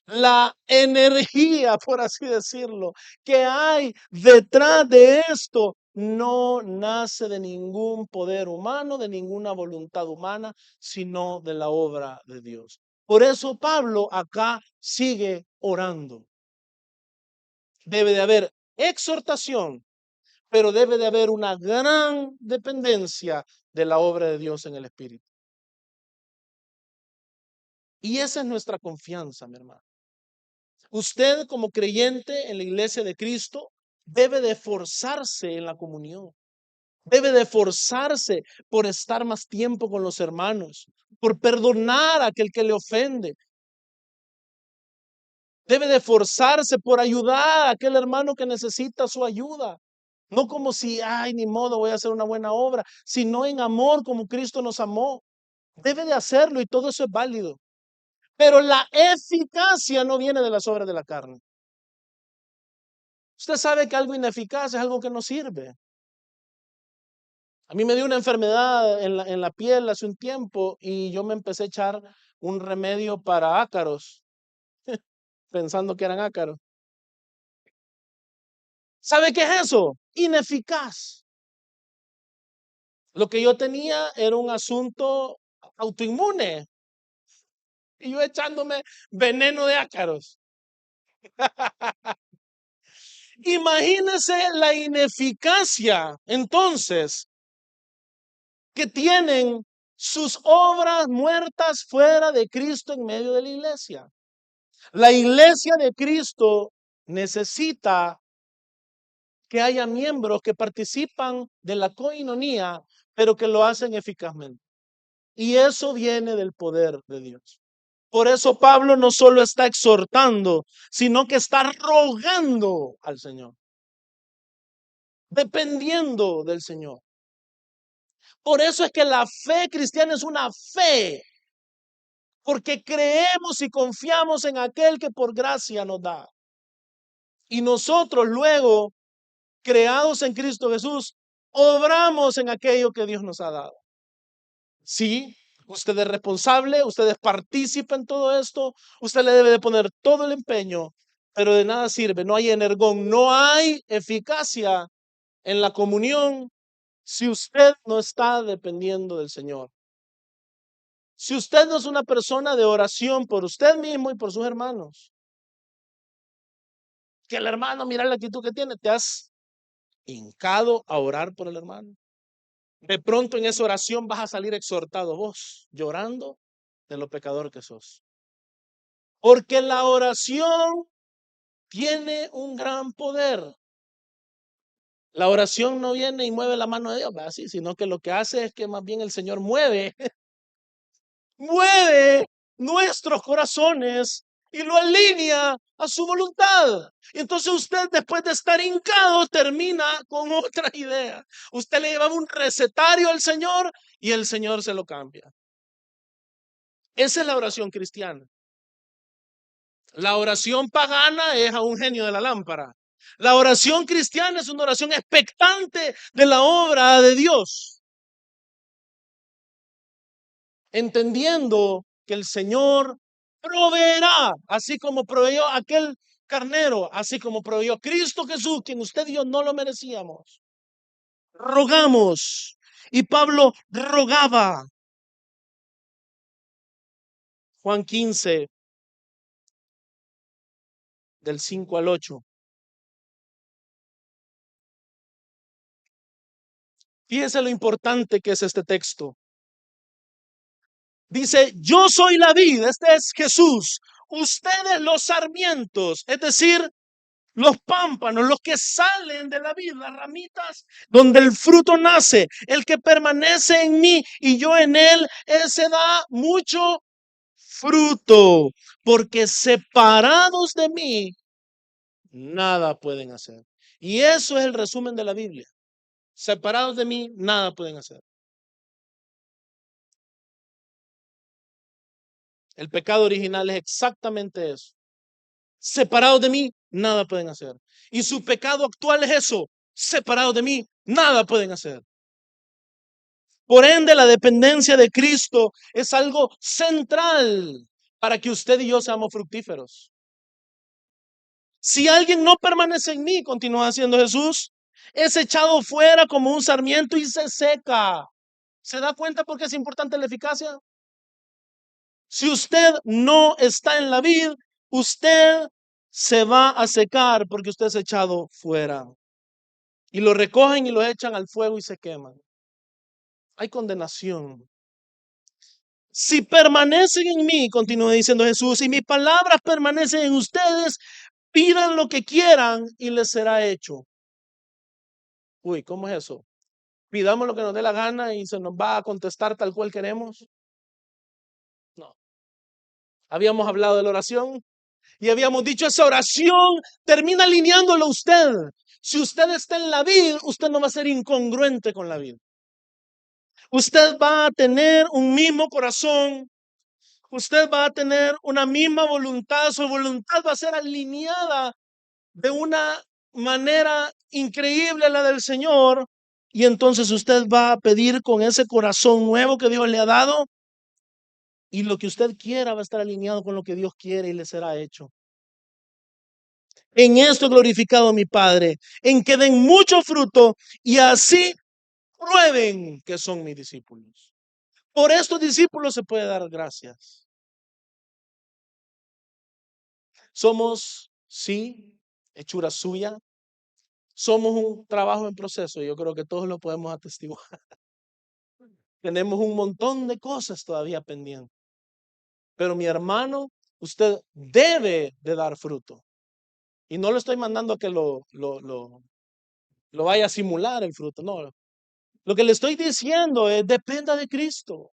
la energía, por así decirlo, que hay detrás de esto, no nace de ningún poder humano, de ninguna voluntad humana, sino de la obra de Dios. Por eso Pablo acá sigue orando. Debe de haber exhortación, pero debe de haber una gran dependencia de la obra de Dios en el Espíritu. Y esa es nuestra confianza, mi hermano. Usted como creyente en la iglesia de Cristo debe de esforzarse en la comunión. Debe de esforzarse por estar más tiempo con los hermanos, por perdonar a aquel que le ofende. Debe de esforzarse por ayudar a aquel hermano que necesita su ayuda. No como si, ay, ni modo, voy a hacer una buena obra, sino en amor como Cristo nos amó. Debe de hacerlo y todo eso es válido. Pero la eficacia no viene de las obras de la carne. Usted sabe que algo ineficaz es algo que no sirve. A mí me dio una enfermedad en la piel hace un tiempo y yo me empecé a echar un remedio para ácaros, pensando que eran ácaros. ¿Sabe qué es eso? Ineficaz. Lo que yo tenía era un asunto autoinmune. Y yo echándome veneno de ácaros. Imagínense la ineficacia entonces que tienen sus obras muertas fuera de Cristo en medio de la iglesia. La iglesia de Cristo necesita que haya miembros que participan de la coinonía, pero que lo hacen eficazmente. Y eso viene del poder de Dios. Por eso Pablo no solo está exhortando, sino que está rogando al Señor, dependiendo del Señor. Por eso es que la fe cristiana es una fe, porque creemos y confiamos en aquel que por gracia nos da. Y nosotros luego, creados en Cristo Jesús, obramos en aquello que Dios nos ha dado. Sí, usted es responsable, usted es partícipe en todo esto, usted le debe de poner todo el empeño, pero de nada sirve, no hay energón, no hay eficacia en la comunión si usted no está dependiendo del Señor. Si usted no es una persona de oración por usted mismo y por sus hermanos, que el hermano, mira la actitud que tiene, te has hincado a orar por el hermano. De pronto en esa oración vas a salir exhortado vos, llorando de lo pecador que sos. Porque la oración tiene un gran poder. La oración no viene y mueve la mano de Dios, así, sino que lo que hace es que más bien el Señor mueve nuestros corazones y lo alinea a su voluntad. Entonces usted, después de estar hincado, termina con otra idea. Usted le llevaba un recetario al Señor y el Señor se lo cambia. Esa es la oración cristiana. La oración pagana es a un genio de la lámpara. La oración cristiana es una oración expectante de la obra de Dios, entendiendo que el Señor proveerá, así como proveyó aquel carnero, así como proveyó Cristo Jesús, quien usted y yo no lo merecíamos. Rogamos, y Pablo rogaba. Juan 15, del 5 al 8. Fíjense lo importante que es este texto. Dice, yo soy la vid, este es Jesús, ustedes los sarmientos, es decir, los pámpanos, los que salen de la vid, las ramitas donde el fruto nace. El que permanece en mí y yo en él, ese da mucho fruto, porque separados de mí, nada pueden hacer. Y eso es el resumen de la Biblia. Separados de mí, nada pueden hacer. El pecado original es exactamente eso. Separados de mí, nada pueden hacer. Y su pecado actual es eso. Separados de mí, nada pueden hacer. Por ende, la dependencia de Cristo es algo central para que usted y yo seamos fructíferos. Si alguien no permanece en mí, continúa haciendo Jesús, es echado fuera como un sarmiento y se seca. ¿Se da cuenta por qué es importante la eficacia? Si usted no está en la vid, usted se va a secar porque usted es echado fuera. Y lo recogen y lo echan al fuego y se queman. Hay condenación. Si permanecen en mí, continúa diciendo Jesús, y mis palabras permanecen en ustedes, pidan lo que quieran y les será hecho. Uy, ¿cómo es eso? Pidamos lo que nos dé la gana y se nos va a contestar tal cual queremos. No. Habíamos hablado de la oración y habíamos dicho esa oración termina alineándolo a usted. Si usted está en la vid, usted no va a ser incongruente con la vid. Usted va a tener un mismo corazón. Usted va a tener una misma voluntad. Su voluntad va a ser alineada de una manera increíble a la del Señor. Y entonces usted va a pedir con ese corazón nuevo que Dios le ha dado. Y lo que usted quiera va a estar alineado con lo que Dios quiere y le será hecho. En esto he glorificado a mi Padre, en que den mucho fruto y así prueben que son mis discípulos. Por estos discípulos se puede dar gracias. Somos, sí, hechura suya. Somos un trabajo en proceso. Yo creo que todos lo podemos atestiguar. Tenemos un montón de cosas todavía pendientes. Pero mi hermano, usted debe de dar fruto. Y no lo estoy mandando a que lo vaya a simular el fruto. No. Lo que le estoy diciendo es, dependa de Cristo.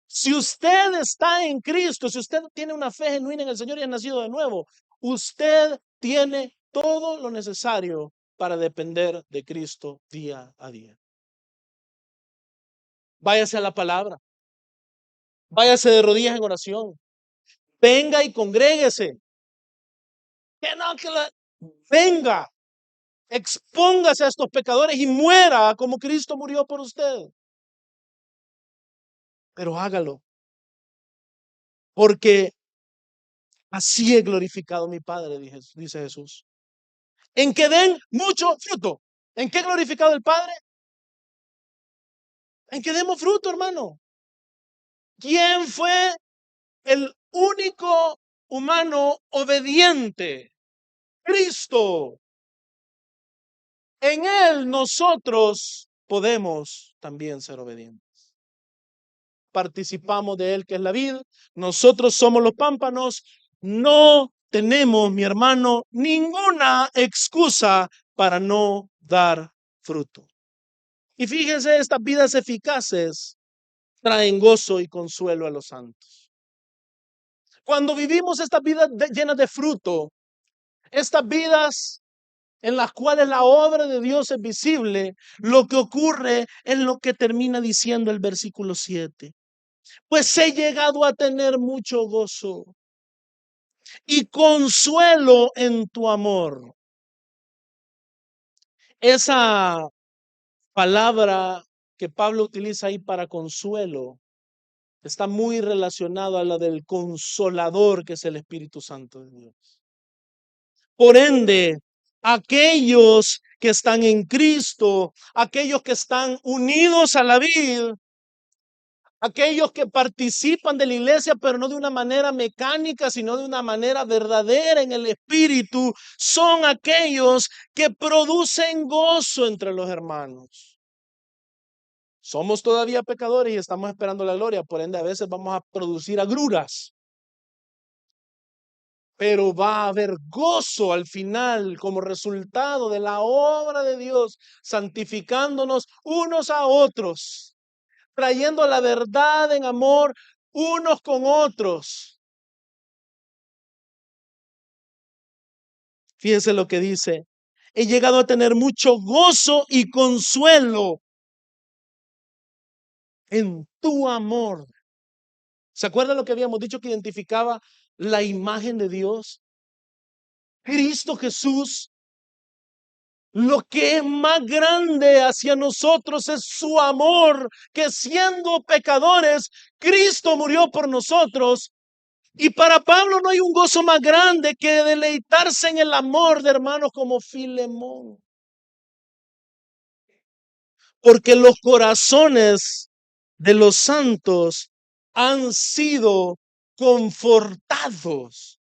Si usted está en Cristo, si usted tiene una fe genuina en el Señor y ha nacido de nuevo, usted tiene todo lo necesario para depender de Cristo día a día. Váyase a la palabra, váyase de rodillas en oración, venga y congréguese. Que no, venga, expóngase a estos pecadores y muera como Cristo murió por usted. Pero hágalo, porque así he glorificado a mi Padre, dice Jesús. En que den mucho fruto. ¿En qué glorificado el Padre? En que demos fruto, hermano. ¿Quién fue el único humano obediente? Cristo. En Él nosotros podemos también ser obedientes. Participamos de Él, que es la vid. Nosotros somos los pámpanos. No tenemos, mi hermano, ninguna excusa para no dar fruto. Y fíjense, estas vidas eficaces traen gozo y consuelo a los santos. Cuando vivimos estas vidas llenas de fruto, estas vidas en las cuales la obra de Dios es visible, lo que ocurre es lo que termina diciendo el versículo 7. Pues he llegado a tener mucho gozo y consuelo en tu amor. Esa palabra que Pablo utiliza ahí para consuelo está muy relacionado a la del consolador, que es el Espíritu Santo de Dios. Por ende, aquellos que están en Cristo, aquellos que están unidos a la vid, aquellos que participan de la iglesia, pero no de una manera mecánica, sino de una manera verdadera en el Espíritu, son aquellos que producen gozo entre los hermanos. Somos todavía pecadores y estamos esperando la gloria, por ende a veces vamos a producir agruras. Pero va a haber gozo al final como resultado de la obra de Dios, santificándonos unos a otros, trayendo la verdad en amor unos con otros. Fíjense lo que dice: he llegado a tener mucho gozo y consuelo en tu amor. ¿Se acuerdan lo que habíamos dicho que identificaba la imagen de Dios? Cristo Jesús. Lo que es más grande hacia nosotros es su amor, que siendo pecadores, Cristo murió por nosotros. Y para Pablo no hay un gozo más grande que deleitarse en el amor de hermanos como Filemón. Porque los corazones de los santos han sido confortados.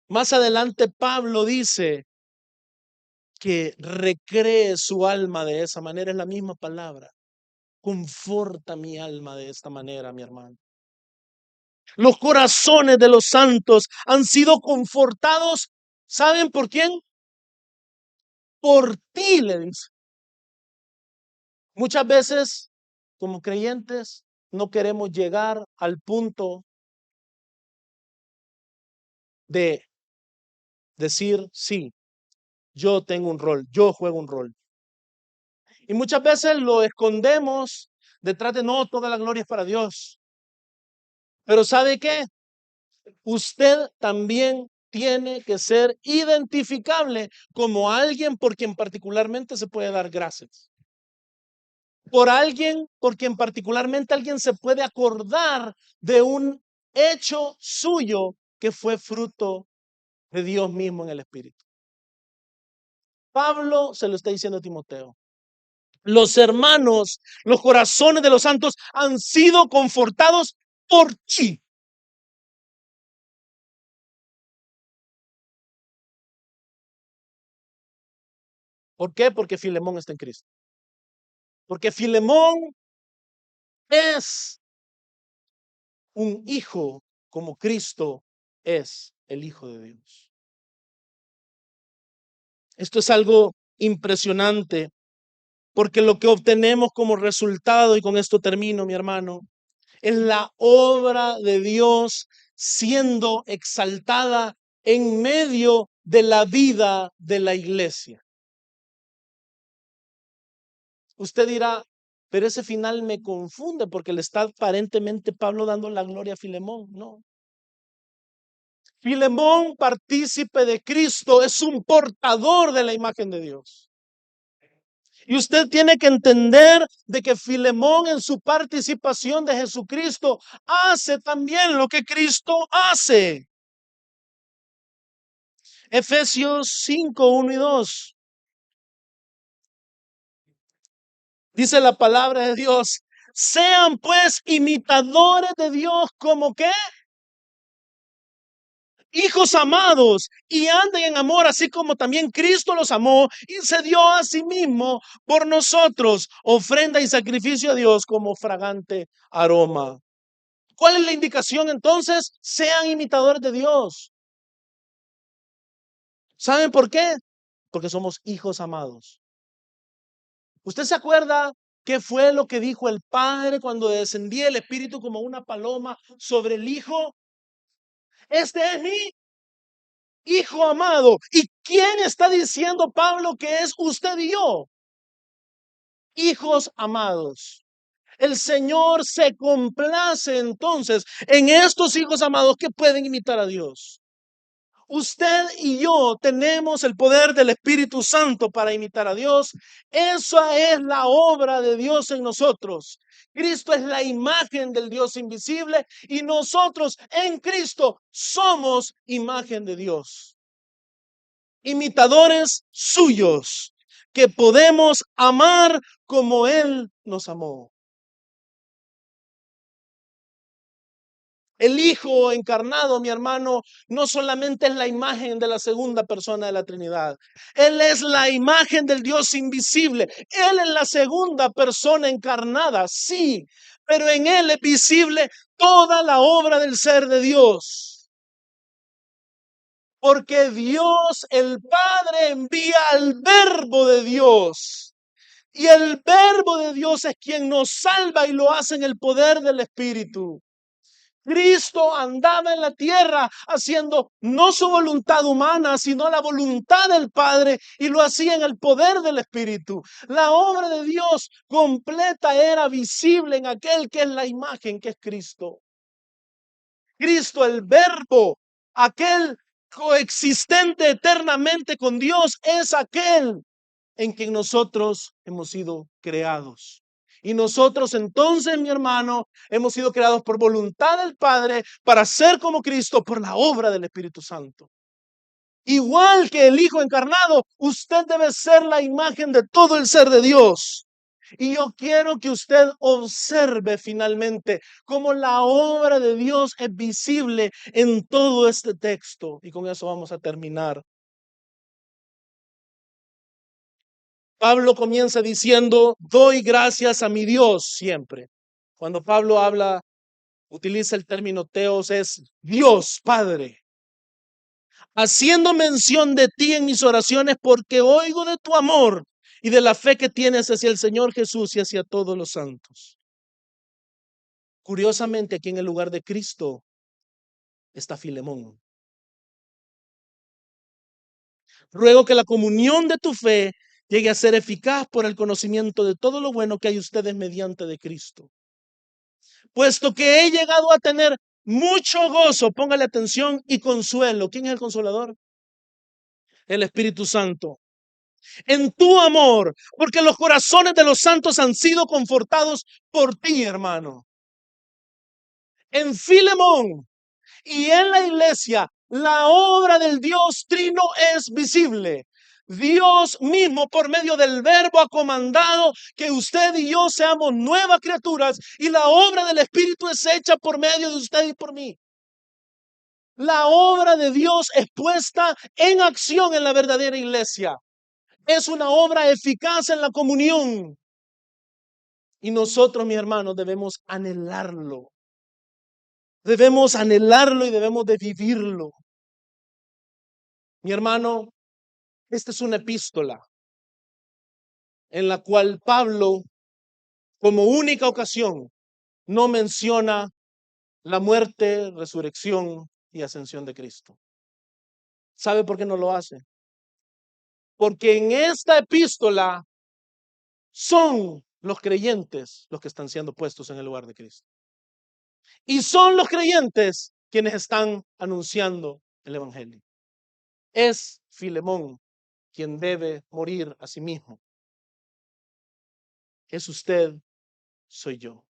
Más adelante Pablo dice que recree su alma de esa manera, es la misma palabra. Conforta mi alma de esta manera, mi hermano. Los corazones de los santos han sido confortados. ¿Saben por quién? Por ti, le dice. Muchas veces, como creyentes, no queremos llegar al punto de decir, sí, yo tengo un rol, yo juego un rol. Y muchas veces lo escondemos detrás de no, toda la gloria es para Dios. Pero ¿sabe qué? Usted también tiene que ser identificable como alguien por quien particularmente se puede dar gracias. Por alguien por quien particularmente alguien se puede acordar de un hecho suyo que fue fruto de Dios mismo en el Espíritu. Pablo se lo está diciendo a Timoteo. Los hermanos, los corazones de los santos han sido confortados por ti. ¿Por qué? Porque Filemón está en Cristo. Porque Filemón es un hijo como Cristo es el Hijo de Dios. Esto es algo impresionante, porque lo que obtenemos como resultado, y con esto termino, mi hermano, es la obra de Dios siendo exaltada en medio de la vida de la iglesia. Usted dirá, pero ese final me confunde porque le está aparentemente Pablo dando la gloria a Filemón. No. Filemón, partícipe de Cristo, es un portador de la imagen de Dios. Y usted tiene que entender de que Filemón en su participación de Jesucristo hace también lo que Cristo hace. Efesios 5:1 y 2. Dice la palabra de Dios, sean pues imitadores de Dios como que hijos amados, y anden en amor, así como también Cristo los amó y se dio a sí mismo por nosotros, ofrenda y sacrificio a Dios como fragante aroma. ¿Cuál es la indicación entonces? Sean imitadores de Dios. ¿Saben por qué? Porque somos hijos amados. ¿Usted se acuerda qué fue lo que dijo el Padre cuando descendía el Espíritu como una paloma sobre el Hijo? Este es mi Hijo amado. ¿Y quién está diciendo Pablo que es usted y yo? Hijos amados. El Señor se complace entonces en estos hijos amados que pueden imitar a Dios. Usted y yo tenemos el poder del Espíritu Santo para imitar a Dios. Esa es la obra de Dios en nosotros. Cristo es la imagen del Dios invisible y nosotros en Cristo somos imagen de Dios. Imitadores suyos que podemos amar como Él nos amó. El Hijo encarnado, mi hermano, no solamente es la imagen de la segunda persona de la Trinidad. Él es la imagen del Dios invisible. Él es la segunda persona encarnada, sí, pero en Él es visible toda la obra del ser de Dios. Porque Dios, el Padre, envía al Verbo de Dios. Y el Verbo de Dios es quien nos salva y lo hace en el poder del Espíritu. Cristo andaba en la tierra haciendo no su voluntad humana, sino la voluntad del Padre, y lo hacía en el poder del Espíritu. La obra de Dios completa era visible en aquel que es la imagen, que es Cristo. Cristo, el Verbo, aquel coexistente eternamente con Dios, es aquel en quien nosotros hemos sido creados. Y nosotros entonces, mi hermano, hemos sido creados por voluntad del Padre para ser como Cristo por la obra del Espíritu Santo. Igual que el Hijo encarnado, usted debe ser la imagen de todo el ser de Dios. Y yo quiero que usted observe finalmente cómo la obra de Dios es visible en todo este texto. Y con eso vamos a terminar. Pablo comienza diciendo, doy gracias a mi Dios siempre. Cuando Pablo habla, utiliza el término teos, es Dios Padre. Haciendo mención de ti en mis oraciones porque oigo de tu amor y de la fe que tienes hacia el Señor Jesús y hacia todos los santos. Curiosamente, aquí en el lugar de Cristo está Filemón. Ruego que la comunión de tu fe llegue a ser eficaz por el conocimiento de todo lo bueno que hay ustedes mediante de Cristo. Puesto que he llegado a tener mucho gozo, póngale atención, y consuelo. ¿Quién es el consolador? El Espíritu Santo. En tu amor, porque los corazones de los santos han sido confortados por ti, hermano. En Filemón y en la iglesia, la obra del Dios Trino es visible. Dios mismo por medio del Verbo ha comandado que usted y yo seamos nuevas criaturas y la obra del Espíritu es hecha por medio de usted y por mí. La obra de Dios es puesta en acción en la verdadera iglesia. Es una obra eficaz en la comunión. Y nosotros, mi hermano, debemos anhelarlo. Debemos anhelarlo y debemos de vivirlo. Mi hermano, esta es una epístola en la cual Pablo, como única ocasión, no menciona la muerte, resurrección y ascensión de Cristo. ¿Sabe por qué no lo hace? Porque en esta epístola son los creyentes los que están siendo puestos en el lugar de Cristo. Y son los creyentes quienes están anunciando el Evangelio. Es Filemón quien debe morir a sí mismo. Es usted, soy yo.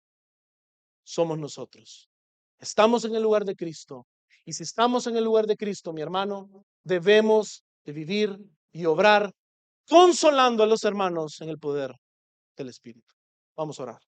Somos nosotros. Estamos en el lugar de Cristo. Y si estamos en el lugar de Cristo, mi hermano, debemos de vivir y obrar consolando a los hermanos en el poder del Espíritu. Vamos a orar.